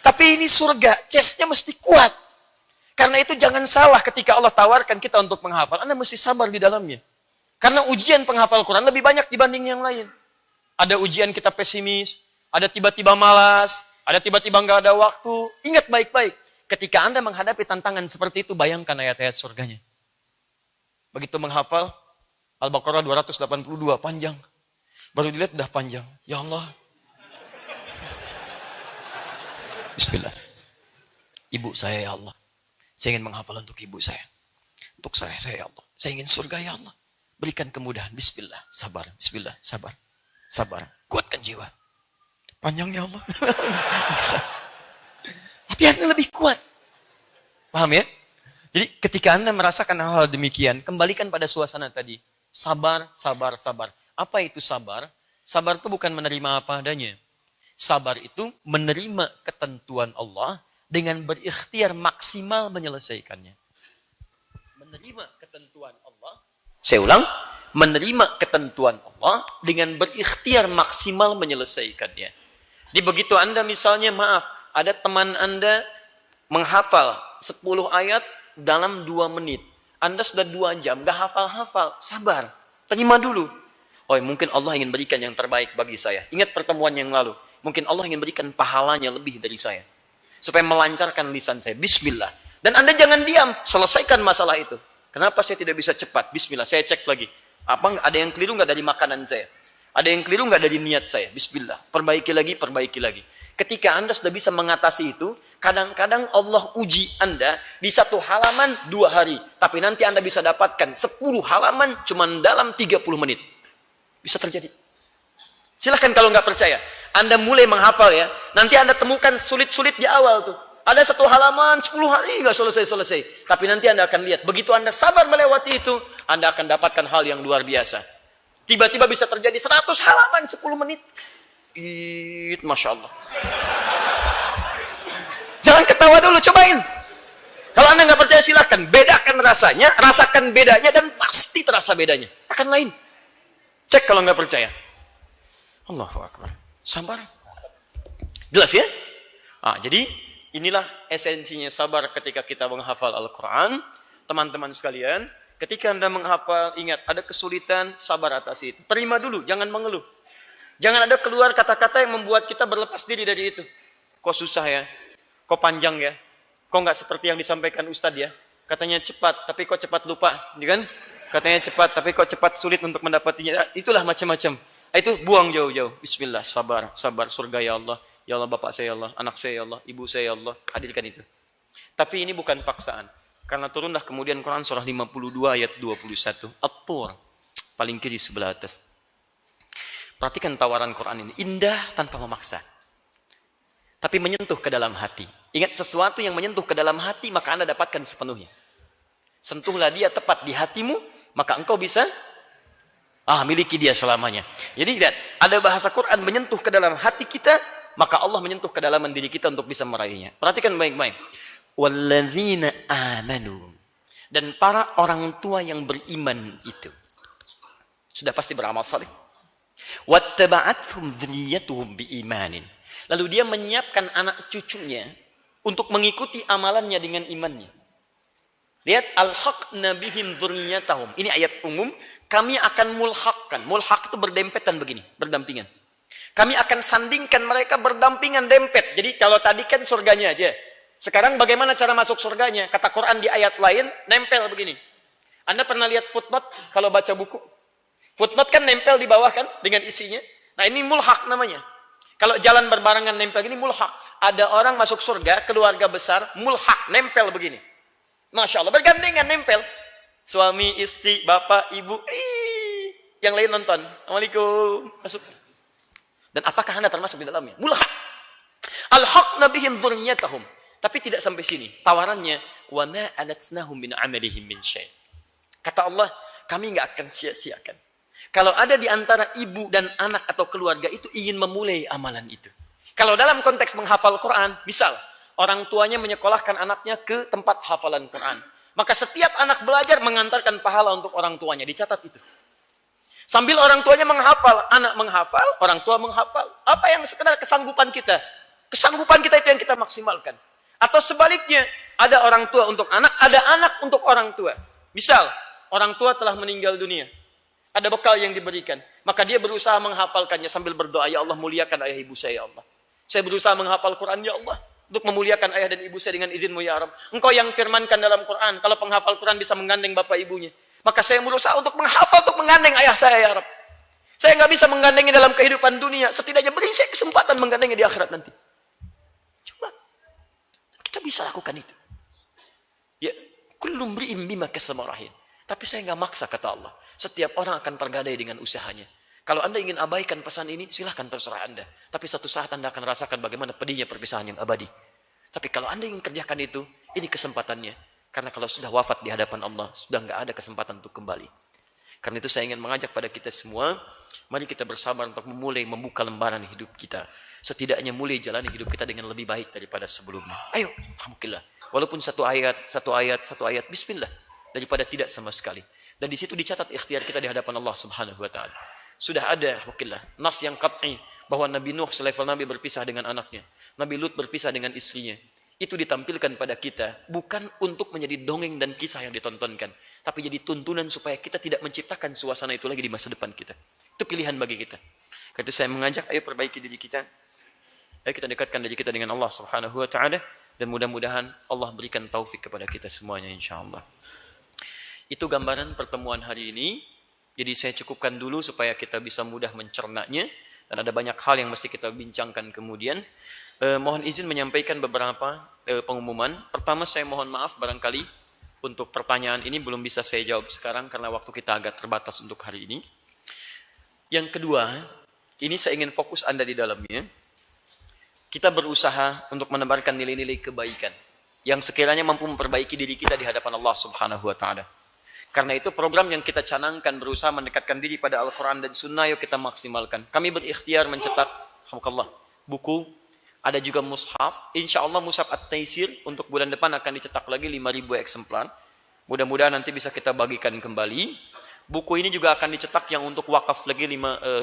Speaker 2: Tapi ini surga, chestnya mesti kuat. Karena itu jangan salah ketika Allah tawarkan kita untuk menghafal. Anda mesti sabar di dalamnya. Karena ujian penghafal Quran lebih banyak dibanding yang lain. Ada ujian kita pesimis, ada tiba-tiba malas, ada tiba-tiba nggak ada waktu. Ingat baik-baik. Ketika Anda menghadapi tantangan seperti itu, bayangkan ayat-ayat surganya. Begitu menghafal, Al-Baqarah 282, panjang. Baru dilihat udah panjang. Ya Allah. Bismillah. Ibu saya ya Allah. Saya ingin menghafal untuk ibu saya. Untuk saya ya Allah. Saya ingin surga ya Allah. Berikan kemudahan. Bismillah. Sabar. Bismillah. Sabar. Sabar. Kuatkan jiwa. Panjang ya Allah. Bisa. Tapi Anda lebih kuat. Paham ya? Jadi ketika Anda merasakan hal-hal demikian, kembalikan pada suasana tadi. Sabar. Apa itu sabar? Sabar itu bukan menerima apa adanya. Sabar itu menerima ketentuan Allah dengan berikhtiar maksimal menyelesaikannya. Menerima ketentuan Allah. Saya ulang. Menerima ketentuan Allah dengan berikhtiar maksimal menyelesaikannya. Jadi begitu Anda misalnya, maaf, ada teman Anda menghafal 10 ayat dalam 2 menit. Anda sudah 2 jam, gak hafal-hafal. Sabar, terima dulu. Oh, mungkin Allah ingin berikan yang terbaik bagi saya. Ingat pertemuan yang lalu. Mungkin Allah ingin berikan pahalanya lebih dari saya. Supaya melancarkan lisan saya. Bismillah. Dan Anda jangan diam. Selesaikan masalah itu. Kenapa saya tidak bisa cepat? Bismillah. Saya cek lagi. Apa ada yang keliru nggak dari makanan saya? Ada yang keliru nggak dari niat saya? Bismillah. Perbaiki lagi. Ketika Anda sudah bisa mengatasi itu, kadang-kadang Allah uji Anda di 1 halaman 2 hari. Tapi nanti Anda bisa dapatkan 10 halaman cuma dalam 30 menit. Bisa terjadi. Silahkan kalau nggak percaya.
Speaker 1: Anda mulai menghafal ya, nanti Anda temukan sulit-sulit di awal tuh. Ada 1 halaman, 10 hari nggak selesai-selesai. Tapi nanti Anda akan lihat, begitu Anda sabar melewati itu, Anda akan dapatkan hal yang luar biasa. Tiba-tiba bisa terjadi 100 halaman 10 menit. Masya Allah. Jangan ketawa dulu, cobain. Kalau Anda nggak percaya silahkan, bedakan rasanya, rasakan bedanya, dan pasti terasa bedanya. Akan lain. Cek kalau nggak percaya. Allahu Akbar. Sabar. Jelas ya? Jadi inilah esensinya sabar ketika kita menghafal Al-Quran. Teman-teman sekalian, ketika Anda menghafal, ingat, ada kesulitan, sabar atasi itu. Terima dulu, jangan mengeluh. Jangan ada keluar kata-kata yang membuat kita berlepas diri dari itu. Kok susah ya? Kok panjang ya? Kok nggak seperti yang disampaikan Ustadz ya? Katanya cepat, tapi kok cepat lupa, kan? Katanya cepat, tapi kok cepat sulit untuk mendapatinya. Itulah macam-macam. Itu buang jauh-jauh. Bismillah, sabar, sabar, surga ya Allah. Ya Allah, bapak saya ya Allah, anak saya ya Allah, ibu saya ya Allah. Hadirkan itu. Tapi ini bukan paksaan. Karena turunlah kemudian Quran surah 52 ayat 21. At-Tur. Paling kiri sebelah atas. Perhatikan tawaran Quran ini. Indah tanpa memaksa. Tapi menyentuh ke dalam hati. Ingat, sesuatu yang menyentuh ke dalam hati, maka Anda dapatkan sepenuhnya. Sentuhlah dia tepat di hatimu, maka engkau bisa miliki dia selamanya. Jadi lihat, ada bahasa Quran menyentuh ke dalam hati kita, maka Allah menyentuh kedalaman diri kita untuk bisa meraihnya. Perhatikan baik-baik. Walladzina amanu. Dan para orang tua yang beriman itu sudah pasti beramal saleh. Wattaba'athum dzurriyyatuhum biimanin. Lalu dia menyiapkan anak cucunya untuk mengikuti amalannya dengan imannya. Lihat, alhaqna bihim dzurriyyatahum. Ini ayat umum. Kami akan mulhaqkan. Mulhaq itu berdempetan begini, berdampingan. Kami akan sandingkan mereka berdampingan, dempet. Jadi kalau tadi kan surganya aja. Sekarang bagaimana cara masuk surganya? Kata Quran di ayat lain, nempel begini. Anda pernah lihat footnote kalau baca buku? Footnote kan nempel di bawah kan dengan isinya. Nah, ini mulhaq namanya. Kalau jalan berbarengan nempel gini, mulhaq. Ada orang masuk surga, keluarga besar, mulhaq, nempel begini. Masya Allah, bergandengan nempel. Suami, istri, bapak, ibu, yang lain nonton. Assalamualaikum. Masuk. Dan apakah Anda termasuk di dalamnya? Mulhaq. Alhaqna bihim dzurriyyatahum. Tapi tidak sampai sini. Tawarannya, wa ma alatsnahum min amalihim min syai'. Kata Allah, kami enggak akan sia-siakan. Kalau ada di antara ibu dan anak atau keluarga itu ingin memulai amalan itu. Kalau dalam konteks menghafal Quran, misal orang tuanya menyekolahkan anaknya ke tempat hafalan Quran, maka setiap anak belajar mengantarkan pahala untuk orang tuanya, dicatat itu. Sambil orang tuanya menghafal, anak menghafal, orang tua menghafal. Apa yang sekedar kesanggupan kita? Kesanggupan kita itu yang kita maksimalkan. Atau sebaliknya, ada orang tua untuk anak, ada anak untuk orang tua. Misal, orang tua telah meninggal dunia. Ada bekal yang diberikan. Maka dia berusaha menghafalkannya sambil berdoa, ya Allah, muliakan ayah ibu saya, ya Allah. Saya berusaha menghafal Quran, ya Allah, untuk memuliakan ayah dan ibu saya dengan izin-Mu, ya Rabb. Engkau yang firmankan dalam Quran, kalau penghafal Quran bisa menggandeng bapak ibunya. Maka saya berusaha untuk menghafal, untuk menggandeng ayah saya, ya Rabb. Saya nggak bisa menggandengnya dalam kehidupan dunia. Setidaknya beri saya kesempatan menggandengnya di akhirat nanti. Coba. Kita bisa lakukan itu. Ya, kullu mri'in bima kasaba rahin. Tapi saya nggak maksa, kata Allah. Setiap orang akan tergadai dengan usahanya. Kalau Anda ingin abaikan pesan ini, silahkan terserah Anda. Tapi satu saat Anda akan rasakan bagaimana pedihnya perpisahan yang abadi. Tapi kalau Anda ingin kerjakan itu, ini kesempatannya. Karena kalau sudah wafat di hadapan Allah, sudah nggak ada kesempatan untuk kembali. Karena itu saya ingin mengajak pada kita semua, mari kita bersabar untuk memulai membuka lembaran hidup kita. Setidaknya mulai jalani hidup kita dengan lebih baik daripada sebelumnya. Ayo, alhamdulillah. Walaupun satu ayat, bismillah. Daripada tidak sama sekali. Dan di situ dicatat ikhtiar kita di hadapan Allah Subhanahu wa taala. Sudah ada, alhamdulillah, nas yang qat'i bahwa Nabi Nuh selevel Nabi berpisah dengan anaknya. Nabi Lut berpisah dengan istrinya. Itu ditampilkan pada kita bukan untuk menjadi dongeng dan kisah yang ditontonkan, tapi jadi tuntunan supaya kita tidak menciptakan suasana itu lagi di masa depan kita. Itu pilihan bagi kita. Karena itu saya mengajak, ayo perbaiki diri kita. Ayo kita dekatkan diri kita dengan Allah Subhanahu wa taala dan mudah-mudahan Allah berikan taufik kepada kita semuanya insyaallah. Itu gambaran pertemuan hari ini. Jadi saya cukupkan dulu supaya kita bisa mudah mencernanya dan ada banyak hal yang mesti kita bincangkan kemudian. Mohon izin menyampaikan beberapa pengumuman. Pertama, saya mohon maaf barangkali untuk pertanyaan ini belum bisa saya jawab sekarang karena waktu kita agak terbatas untuk hari ini. Yang kedua, ini saya ingin fokus Anda di dalamnya. Kita berusaha untuk menebarkan nilai-nilai kebaikan yang sekiranya mampu memperbaiki diri kita di hadapan Allah Subhanahu wa taala. Karena itu program yang kita canangkan berusaha mendekatkan diri pada Al-Quran dan Sunnah, yuk kita maksimalkan. Kami berikhtiar mencetak buku, ada juga mushaf. Insya Allah mushaf At-Taisir untuk bulan depan akan dicetak lagi 5.000 eksemplar. Mudah-mudahan nanti bisa kita bagikan kembali. Buku ini juga akan dicetak yang untuk wakaf lagi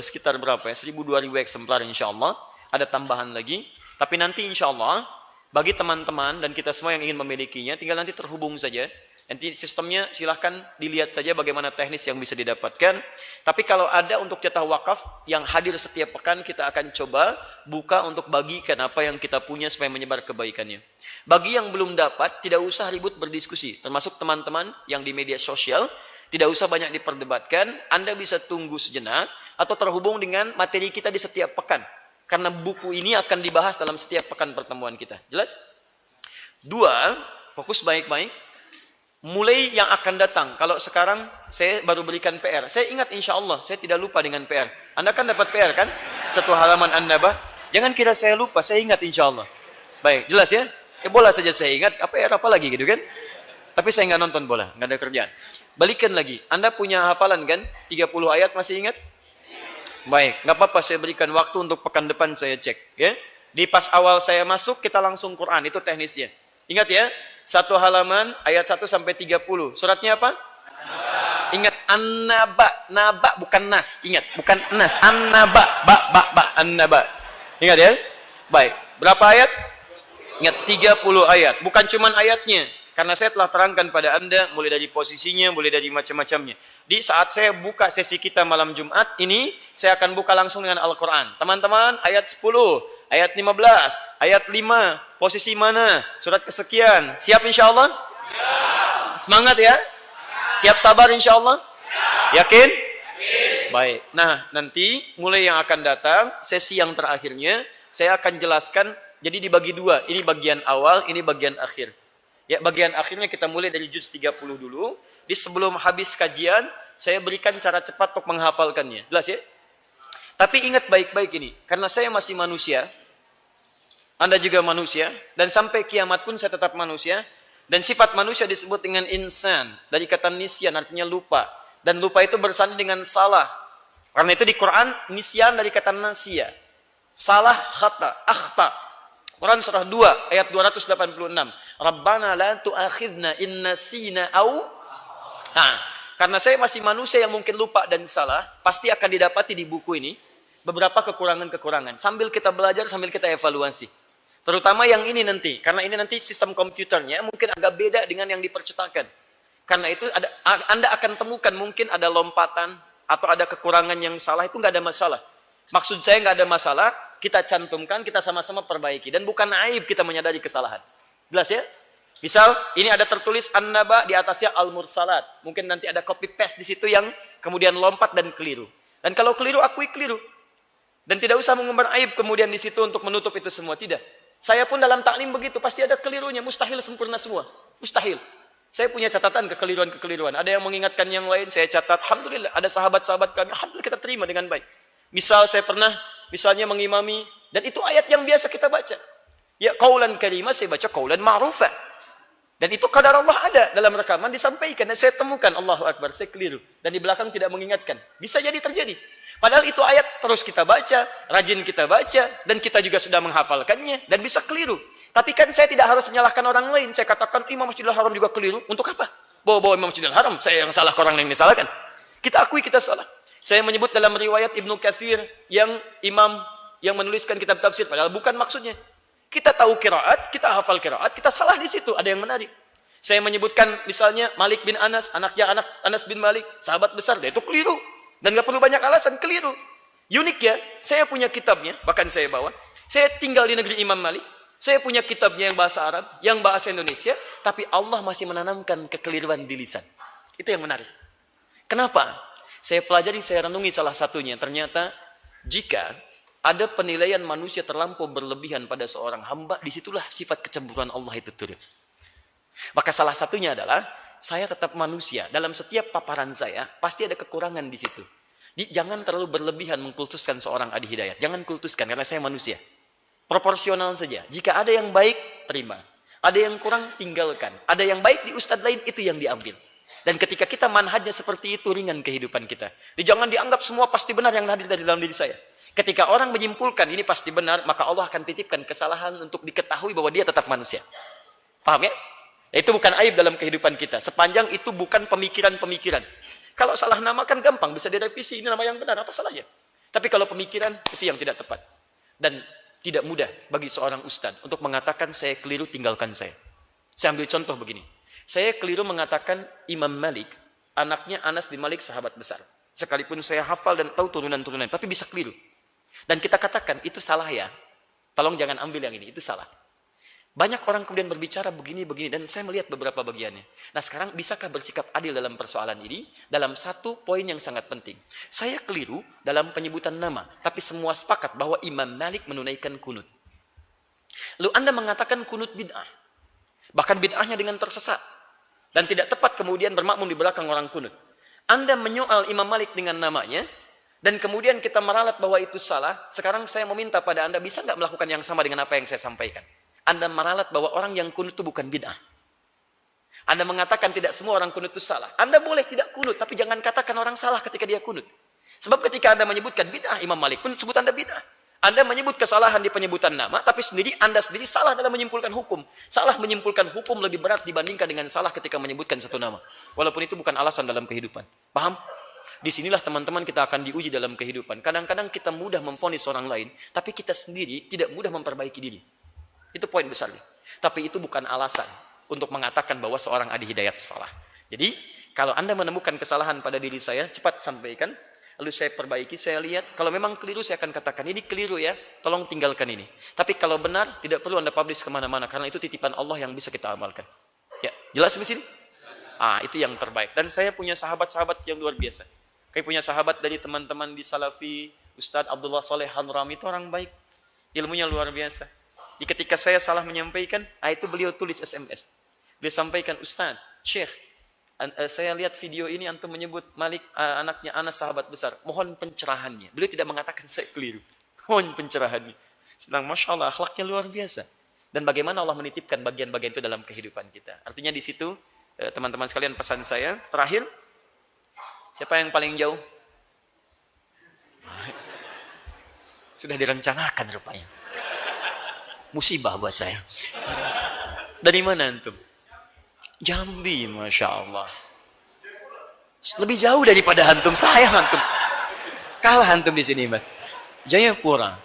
Speaker 1: sekitar berapa ya? 1.000-2.000 eksemplar insya Allah. Ada tambahan lagi. Tapi nanti insya Allah bagi teman-teman dan kita semua yang ingin memilikinya, tinggal nanti terhubung saja. Nanti sistemnya silahkan dilihat saja bagaimana teknis yang bisa didapatkan. Tapi kalau ada untuk jatah wakaf yang hadir setiap pekan, kita akan coba buka untuk bagikan apa yang kita punya supaya menyebar kebaikannya. Bagi yang belum dapat, tidak usah ribut berdiskusi. Termasuk teman-teman yang di media sosial, tidak usah banyak diperdebatkan. Anda bisa tunggu sejenak atau terhubung dengan materi kita di setiap pekan. Karena buku ini akan dibahas dalam setiap pekan pertemuan kita. Jelas? 2, fokus baik-baik. Mulai yang akan datang, kalau sekarang saya baru berikan PR, saya ingat insya Allah, saya tidak lupa dengan PR. Anda kan dapat PR kan? Satu halaman An-Naba. Jangan kira saya lupa, saya ingat insya Allah. Baik, jelas ya? Bola saja saya ingat, PR apa lagi gitu kan? Tapi saya nggak nonton bola, nggak ada kerjaan. Balikan lagi, Anda punya hafalan kan? 30 ayat masih ingat? Baik, nggak apa-apa, saya berikan waktu untuk pekan depan saya cek. Ya? Di pas awal saya masuk, kita langsung Quran, itu teknisnya. Ingat ya? Satu halaman ayat 1 sampai 30. Suratnya apa? An-Naba. Ingat An-Naba, Naba bukan Nas. Ingat, bukan Nas. An-Naba, An-Naba. Ingat ya? Baik. Berapa ayat? Ingat 30 ayat. Bukan cuman ayatnya. Karena saya telah terangkan pada Anda mulai dari posisinya, mulai dari macam-macamnya. Di saat saya buka sesi kita malam Jumat ini, saya akan buka langsung dengan Al-Quran. Teman-teman, ayat 10, ayat 15, ayat 5, posisi mana? Surat kesekian. Siap insya Allah? Ya. Semangat ya? Siap sabar insya Allah? Ya. Yakin? Yakin? Baik. Nah, nanti mulai yang akan datang, sesi yang terakhirnya, saya akan jelaskan, jadi dibagi 2. Ini bagian awal, ini bagian akhir. Ya, bagian akhirnya kita mulai dari juz 30 dulu. Di sebelum habis kajian, saya berikan cara cepat untuk menghafalkannya. Jelas ya? Tapi ingat baik-baik ini. Karena saya masih manusia. Anda juga manusia. Dan sampai kiamat pun saya tetap manusia. Dan sifat manusia disebut dengan insan. Dari kata nisyan, artinya lupa. Dan lupa itu bersanding dengan salah. Karena itu di Quran, nisyan dari kata nasya. Salah, khata, akhta. Quran surah 2 ayat 286. Rabbana la tu'akhidna in nasina au. Karena saya masih manusia yang mungkin lupa dan salah, pasti akan didapati di buku ini beberapa kekurangan-kekurangan. Sambil kita belajar, sambil kita evaluasi. Terutama yang ini nanti, karena ini nanti sistem komputernya mungkin agak beda dengan yang dipercetakan. Karena itu Anda akan temukan mungkin ada lompatan atau ada kekurangan yang salah, itu nggak ada masalah. Maksud saya nggak ada masalah, kita cantumkan, kita sama-sama perbaiki. Dan bukan aib kita menyadari kesalahan. Jelas ya? Misal, ini ada tertulis An-Naba, di atasnya Al-Mursalat. Mungkin nanti ada copy paste di situ yang kemudian lompat dan keliru. Dan kalau keliru, akui keliru. Dan tidak usah mengumbar aib kemudian di situ untuk menutup itu semua. Tidak. Saya pun dalam taklim begitu, pasti ada kelirunya. Mustahil sempurna semua. Mustahil. Saya punya catatan kekeliruan-kekeliruan. Ada yang mengingatkan yang lain, saya catat. Alhamdulillah, ada sahabat-sahabat kami. Alhamdulillah kita terima dengan baik. Misal saya pernah misalnya mengimami, dan itu ayat yang biasa kita baca. Ya, qaulan karimah, saya baca qaulan ma'rufah. Dan itu qadar Allah ada dalam rekaman disampaikan. Dan saya temukan, Allahu Akbar, saya keliru. Dan di belakang tidak mengingatkan. Bisa jadi terjadi. Padahal itu ayat terus kita baca, rajin kita baca, dan kita juga sudah menghafalkannya, dan bisa keliru. Tapi kan saya tidak harus menyalahkan orang lain. Saya katakan, Imam Masjidil Haram juga keliru. Untuk apa? Bawa-bawa Imam Masjidil Haram, saya yang salah, orang lain yang disalahkan. Kita akui kita salah. Saya menyebut dalam riwayat Ibnu Katsir yang imam yang menuliskan kitab tafsir, padahal bukan maksudnya. Kita tahu qiraat, kita hafal qiraat, kita salah di situ, ada yang menarik. Saya menyebutkan misalnya Malik bin Anas, anaknya anak Anas bin Malik, sahabat besar, dia itu keliru. Dan nggak perlu banyak alasan, keliru. Unik ya, saya punya kitabnya, bahkan saya bawa. Saya tinggal di negeri Imam Malik, saya punya kitabnya yang bahasa Arab, yang bahasa Indonesia, tapi Allah masih menanamkan kekeliruan di lisan. Itu yang menarik. Kenapa? Saya pelajari, saya renungi salah satunya. Ternyata jika ada penilaian manusia terlampau berlebihan pada seorang hamba, disitulah sifat kecemburuan Allah itu turun. Maka salah satunya adalah saya tetap manusia. Dalam setiap paparan saya pasti ada kekurangan di situ. Jangan terlalu berlebihan mengkultuskan seorang Adi Hidayat. Jangan kultuskan, karena saya manusia. Proporsional saja. Jika ada yang baik, terima. Ada yang kurang, tinggalkan. Ada yang baik di ustadz lain, itu yang diambil. Dan ketika kita manhajnya seperti itu, ringan kehidupan kita. Jangan dianggap semua pasti benar yang hadir dari dalam diri saya. Ketika orang menyimpulkan ini pasti benar, maka Allah akan titipkan kesalahan untuk diketahui bahwa dia tetap manusia. Paham ya? Itu bukan aib dalam kehidupan kita. Sepanjang itu bukan pemikiran-pemikiran. Kalau salah nama kan gampang, bisa direvisi. Ini nama yang benar, apa salahnya? Tapi kalau pemikiran, itu yang tidak tepat. Dan tidak mudah bagi seorang ustadz untuk mengatakan saya keliru, tinggalkan saya. Saya ambil contoh begini. Saya keliru mengatakan Imam Malik, anaknya Anas bin Malik sahabat besar. Sekalipun saya hafal dan tahu turunan-turunan, tapi bisa keliru. Dan kita katakan, itu salah ya. Tolong jangan ambil yang ini, itu salah. Banyak orang kemudian berbicara begini-begini, dan saya melihat beberapa bagiannya. Nah sekarang, bisakah bersikap adil dalam persoalan ini? Dalam satu poin yang sangat penting. Saya keliru dalam penyebutan nama, tapi semua sepakat bahwa Imam Malik menunaikan kunut. Lalu Anda mengatakan kunut bid'ah. Bahkan bid'ahnya dengan tersesat. Dan tidak tepat kemudian bermakmum di belakang orang kunut. Anda menyoal Imam Malik dengan namanya, dan kemudian kita meralat bahwa itu salah. Sekarang saya meminta pada Anda, bisa nggak melakukan yang sama dengan apa yang saya sampaikan? Anda meralat bahwa orang yang kunut itu bukan bid'ah. Anda mengatakan tidak semua orang kunut itu salah. Anda boleh tidak kunut, tapi jangan katakan orang salah ketika dia kunut. Sebab ketika Anda menyebutkan bid'ah Imam Malik pun sebut Anda bid'ah. Anda menyebut kesalahan di penyebutan nama, tapi Anda sendiri salah dalam menyimpulkan hukum. Salah menyimpulkan hukum lebih berat dibandingkan dengan salah ketika menyebutkan satu nama. Walaupun itu bukan alasan dalam kehidupan. Paham? Disinilah teman-teman kita akan diuji dalam kehidupan. Kadang-kadang kita mudah memvonis orang lain, tapi kita sendiri tidak mudah memperbaiki diri. Itu poin besar. Tapi itu bukan alasan untuk mengatakan bahwa seorang Adi Hidayat salah. Jadi, kalau Anda menemukan kesalahan pada diri saya, cepat sampaikan. Lalu saya perbaiki, saya lihat. Kalau memang keliru, saya akan katakan, ini keliru ya, tolong tinggalkan ini. Tapi kalau benar, tidak perlu Anda publish kemana-mana. Karena itu titipan Allah yang bisa kita amalkan. Ya, jelas di sini? Itu yang terbaik. Dan saya punya sahabat-sahabat yang luar biasa. Kayak punya sahabat dari teman-teman di Salafi, Ustadz Abdullah Saleh Hanrami, itu orang baik. Ilmunya luar biasa. Ketika saya salah menyampaikan, itu beliau tulis SMS. Beliau sampaikan, Ustaz, Syekh, saya lihat video ini antum menyebut Malik anaknya Anas sahabat besar. Mohon pencerahannya. Beliau tidak mengatakan saya keliru. Mohon pencerahannya. Sedang Masya Allah, akhlaknya luar biasa. Dan bagaimana Allah menitipkan bagian-bagian itu dalam kehidupan kita. Artinya di situ, teman-teman sekalian, pesan saya. Terakhir, siapa yang paling jauh? Sudah direncanakan rupanya. Musibah buat saya. Dari mana antum? Jambi, Masya Allah. Lebih jauh daripada antum. Saya antum. Kalah antum di sini, Mas. Jayapura.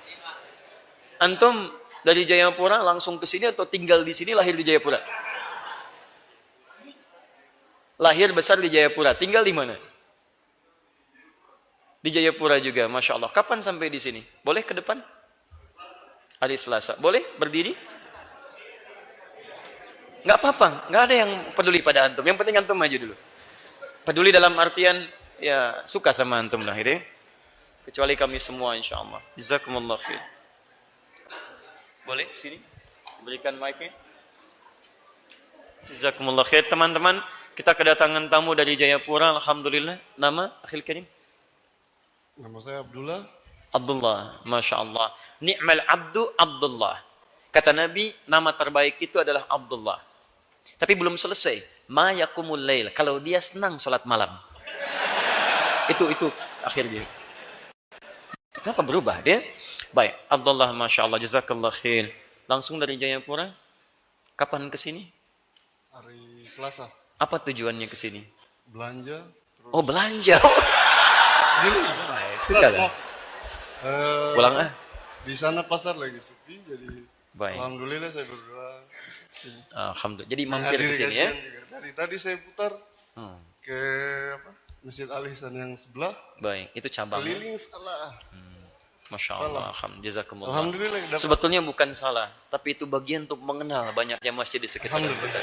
Speaker 1: Antum dari Jayapura langsung ke sini atau tinggal di sini, lahir di Jayapura? Lahir besar di Jayapura. Tinggal di mana? Di Jayapura juga, Masya Allah. Kapan sampai di sini? Boleh ke depan? Hari Selasa. Boleh berdiri? Nggak apa-apa. Nggak ada yang peduli pada antum. Yang penting antum maju dulu. Peduli dalam artian, ya suka sama antum lah. Gitu. Kecuali kami semua insya Allah. Jazakumullah khair. Boleh sini? Berikan mic-nya. Jazakumullah khair. Teman-teman, kita kedatangan tamu dari Jayapura. Alhamdulillah. Nama Akhil Karim?
Speaker 3: Nama saya Abdullah.
Speaker 1: Abdullah, Masya Allah. Ni'mal abdu Abdullah. Kata Nabi, nama terbaik itu adalah Abdullah. Tapi belum selesai. Ma yakumul lail. Kalau dia senang sholat malam. Itu akhirnya. Kenapa berubah dia? Baik, Abdullah, Masya Allah. Jazakallah khair. Langsung dari Jayapura. Kapan ke sini?
Speaker 3: Hari Selasa.
Speaker 1: Apa tujuannya ke sini?
Speaker 3: Belanja. Terus...
Speaker 1: Oh, belanja.
Speaker 3: Gini.
Speaker 1: Suka lah. Pulang
Speaker 3: Di sana pasar lagi sepi, jadi
Speaker 1: baik.
Speaker 3: Alhamdulillah saya berdoa sini.
Speaker 1: Alhamdulillah. Jadi mampir ke sini ya.
Speaker 3: Juga. Dari tadi saya putar ke Masjid Al Ihsan yang sebelah.
Speaker 1: Baik, itu cabang.
Speaker 3: Keliling salah.
Speaker 1: Masya Allah. Alhamdulillah.
Speaker 3: Alhamdulillah.
Speaker 1: Sebetulnya bukan salah, tapi itu bagian untuk mengenal banyaknya masjid di sekitar kita.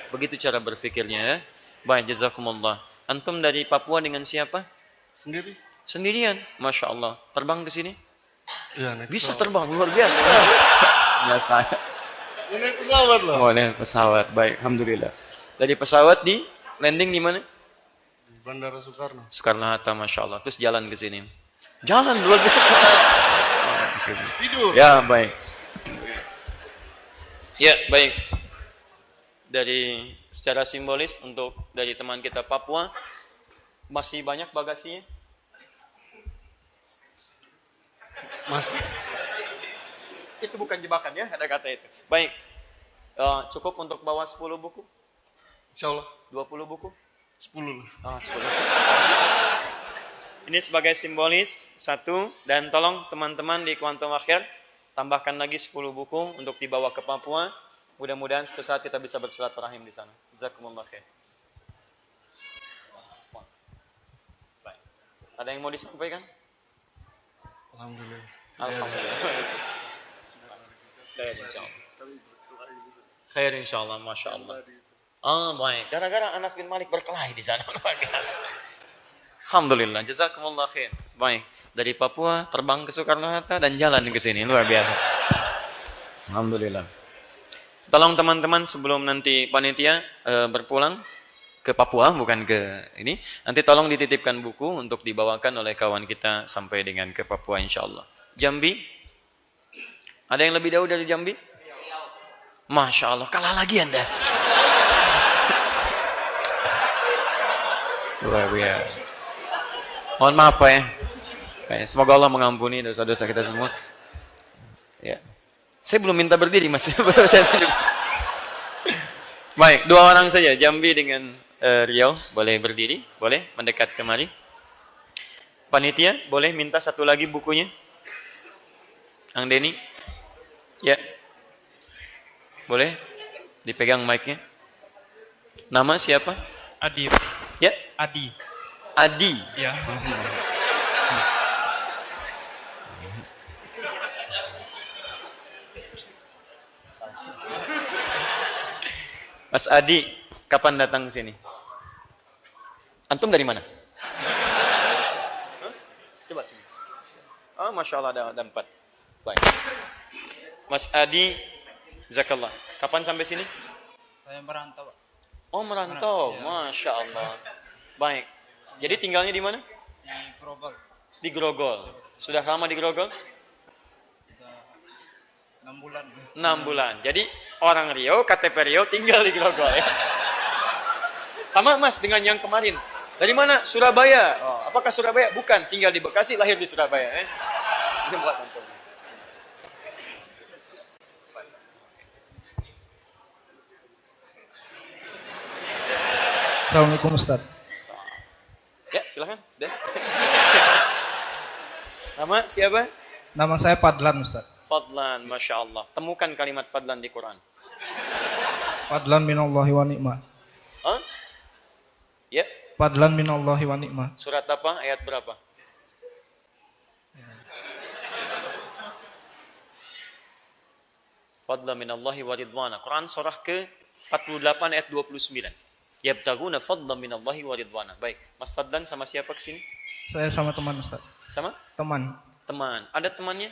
Speaker 1: Begitu cara berpikirnya. Baik, jazakumullah. Antum dari Papua dengan siapa? Sendirian, Masya Allah. Terbang ke sini?
Speaker 3: Ya,
Speaker 1: bisa terbang, luar biasa. Biasa.
Speaker 3: Naik pesawat lah.
Speaker 1: Oh, naik pesawat. Baik, Alhamdulillah. Dari pesawat di landing di mana?
Speaker 3: Di Bandara Soekarno.
Speaker 1: Soekarno-Hatta, Masya Allah. Terus jalan ke sini. Jalan luar biasa.
Speaker 3: Tidur.
Speaker 1: Ya, baik. Ya, baik. Dari secara simbolis untuk dari teman kita Papua, masih banyak bagasinya?
Speaker 3: Mas.
Speaker 1: Itu bukan jebakan ya, ada kata itu. Baik. Cukup untuk bawa 10 buku?
Speaker 3: Insya Allah
Speaker 1: 20 buku?
Speaker 3: 10 lah.
Speaker 1: 10. Ini sebagai simbolis 1, dan tolong teman-teman di Kuantum Akhir tambahkan lagi 10 buku untuk dibawa ke Papua. Mudah-mudahan suatu saat kita bisa bersilaturahim di sana. Jazakumullah khair. Baik. Ada yang mau disampaikan?
Speaker 3: Alhamdulillah.
Speaker 1: Alhamdulillah. Khair insyaallah. Khair insyaallah, Masya Allah. Baik. Gara-gara Anas bin Malik berkelahi di sana. Luar biasa. Alhamdulillah. Jazakumullah khair. Baik. Dari Papua terbang ke Soekarno-Hatta dan jalan ke sini. Luar biasa. Alhamdulillah. Tolong teman-teman sebelum nanti panitia berpulang ke Papua, bukan ke ini, nanti tolong dititipkan buku untuk dibawakan oleh kawan kita sampai dengan ke Papua insyaallah. Jambi? Ada yang lebih jauh dari Jambi? Masya Allah, kalah lagi Anda. Luar biasa. Mohon maaf Pak ya. Semoga Allah mengampuni dosa-dosa kita semua. Ya. Saya belum minta berdiri Mas. Baik, 2 orang saja, Jambi dengan Riau, boleh berdiri, boleh mendekat kemari. Panitia, boleh minta 1 lagi bukunya. Ang Deni. Ya. Boleh dipegang mic-nya. Nama siapa?
Speaker 4: Adi.
Speaker 1: Ya?
Speaker 4: Adi.
Speaker 1: Adi.
Speaker 4: Ya.
Speaker 1: Mas Adi, kapan datang ke sini? Antum dari mana? Coba sini. Masya Allah ada 4. Baik. Mas Adi, jazakallah. Kapan sampai sini?
Speaker 4: Saya merantau, Pak.
Speaker 1: Oh, merantau.
Speaker 4: Ya.
Speaker 1: Masya Allah. Baik. Jadi tinggalnya di mana?
Speaker 4: Di Grogol.
Speaker 1: Di Grogol. Sudah lama di Grogol?
Speaker 4: 6 bulan.
Speaker 1: 6 bulan. Jadi orang Riau, KTP Riau tinggal di Grogol ya. Sama Mas dengan yang kemarin. Dari mana? Surabaya. Apakah Surabaya? Bukan, tinggal di Bekasi, lahir di Surabaya ya. Ini buat antum.
Speaker 4: Assalamualaikum Ustaz.
Speaker 1: Ya, silakan. Sudah. Nama siapa?
Speaker 4: Nama saya Fadlan Ustaz.
Speaker 1: Fadlan, Masya Allah. Temukan kalimat Fadlan di Quran.
Speaker 4: Fadlan minallahi wa ni'mah.
Speaker 1: Ya.
Speaker 4: Fadlan minallahi wa ni'mah.
Speaker 1: Surat apa? Ayat berapa? Fadlan minallahi wa ridwana. Quran surah ke 48 ayat 29. Yabtaguna fadlan minallahi wa ridwana. Baik. Mas Fadlan sama siapa ke sini?
Speaker 4: Saya sama teman Ustaz.
Speaker 1: Sama?
Speaker 4: Teman.
Speaker 1: Teman. Ada temannya?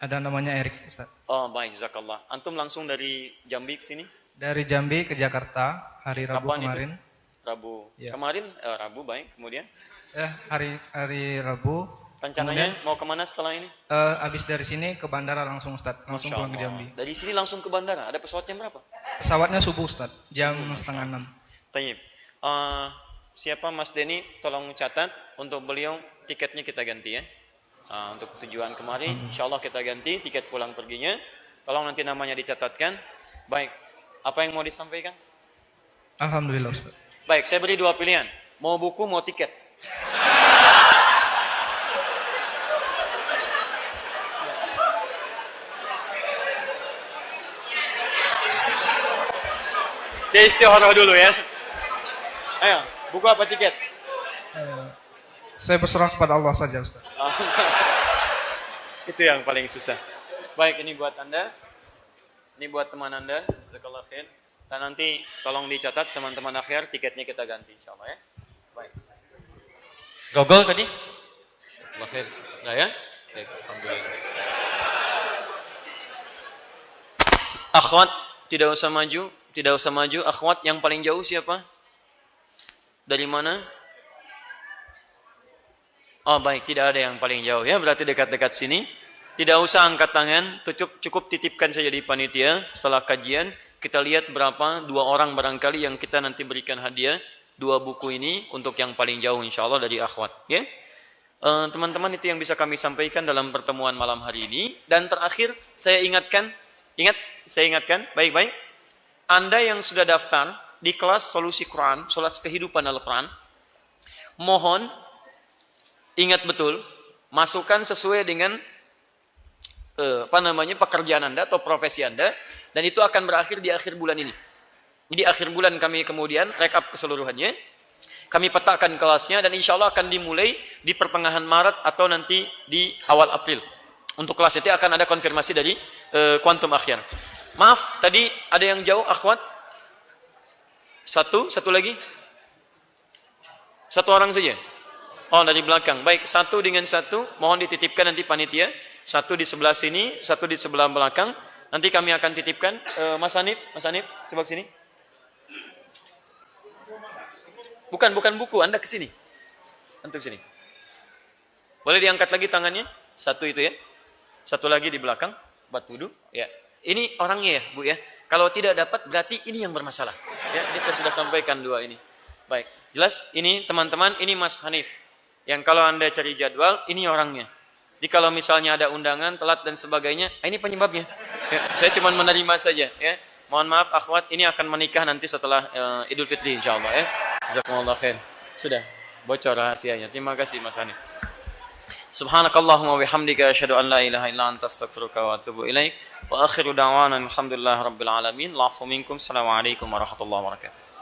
Speaker 4: Ada namanya Erik Ustaz.
Speaker 1: Oh, baik, jazakallah. Antum langsung dari Jambi ke sini?
Speaker 4: Dari Jambi ke Jakarta hari Rabu
Speaker 1: Kapan
Speaker 4: kemarin.
Speaker 1: itu? Rabu.
Speaker 4: Ya.
Speaker 1: Kemarin Rabu, baik. Kemudian
Speaker 4: Hari Rabu.
Speaker 1: rencananya mau kemana setelah ini?
Speaker 4: Habis dari sini ke bandara langsung Ustaz. Langsung
Speaker 1: Masya
Speaker 4: pulang ke
Speaker 1: Allah.
Speaker 4: Jambi.
Speaker 1: Dari sini langsung ke bandara. Ada pesawatnya berapa?
Speaker 4: Pesawatnya subuh Ustaz. Jam setengah 6.
Speaker 1: Tayyib. Siapa Mas Denny? Tolong catat untuk beliau tiketnya kita ganti ya. Untuk tujuan kemari, insya Allah kita ganti tiket pulang perginya. Tolong nanti namanya dicatatkan. Baik. Apa yang mau disampaikan?
Speaker 4: Alhamdulillah Ustaz.
Speaker 1: Baik, saya beri 2 pilihan. Mau buku, mau tiket. Dia istihoroh dulu ya. Ayo, buku apa tiket?
Speaker 4: Saya berserah kepada Allah saja Ustaz.
Speaker 1: Itu yang paling susah. Baik, ini buat Anda. Ini buat teman Anda. Jazakallahu khair. Dan nanti tolong dicatat teman-teman akhir, tiketnya kita ganti insyaallah ya. Baik. Gogol tadi? Jazakallahu khair. Nah ya? Baik, alhamdulillah. Akhwat, tidak usah maju. Akhwat yang paling jauh siapa? Dari mana? Oh baik, tidak ada yang paling jauh ya, berarti dekat-dekat sini. Tidak usah angkat tangan, cukup titipkan saja di panitia. Setelah kajian, kita lihat berapa, 2 orang barangkali yang kita nanti berikan hadiah 2 buku ini untuk yang paling jauh insya Allah dari akhwat. Ya, teman-teman, itu yang bisa kami sampaikan dalam pertemuan malam hari ini. Dan terakhir, saya ingatkan, baik-baik. Anda yang sudah daftar di kelas Solusi Quran, Solas Kehidupan Al-Quran, mohon ingat betul, masukkan sesuai dengan pekerjaan Anda atau profesi Anda, dan itu akan berakhir di akhir bulan ini. Jadi akhir bulan kami kemudian rekap keseluruhannya, kami petakan kelasnya, dan insya Allah akan dimulai di pertengahan Maret atau nanti di awal April. Untuk kelas itu akan ada konfirmasi dari Quantum Akhir. Maaf, tadi ada yang jauh, akhwat. Satu lagi. 1 orang saja. Oh, dari belakang. Baik, 1 dengan 1, mohon dititipkan nanti panitia. 1 di sebelah sini, 1 di sebelah belakang. Nanti kami akan titipkan. Mas Hanif, coba ke sini. Bukan buku, Anda ke sini. Antum sini. Boleh diangkat lagi tangannya? 1 itu ya. 1 lagi di belakang, buat wudu. Ya. Ini orangnya ya, Bu ya. Kalau tidak dapat berarti ini yang bermasalah. Ya, ini saya sudah sampaikan 2 ini. Baik, jelas? Ini teman-teman, ini Mas Hanif. Yang kalau Anda cari jadwal, ini orangnya. Jadi kalau misalnya ada undangan, telat dan sebagainya, ini penyebabnya. Ya, saya cuma menerima saja. Ya. Mohon maaf, akhwat, ini akan menikah nanti setelah Idul Fitri insyaAllah. Ya. Jazakumullah khair. Sudah, bocor rahasianya. Terima kasih Mas Hanif. Subhanakallahumma bihamdika asyhadu an la ilaha illa anta astaghfiruka wa atubu ilaik. Wa akhiru da'wana alhamdulillahi rabbil alamin. Allahu minkum. Assalamualaikum warahmatullahi wabarakatuh.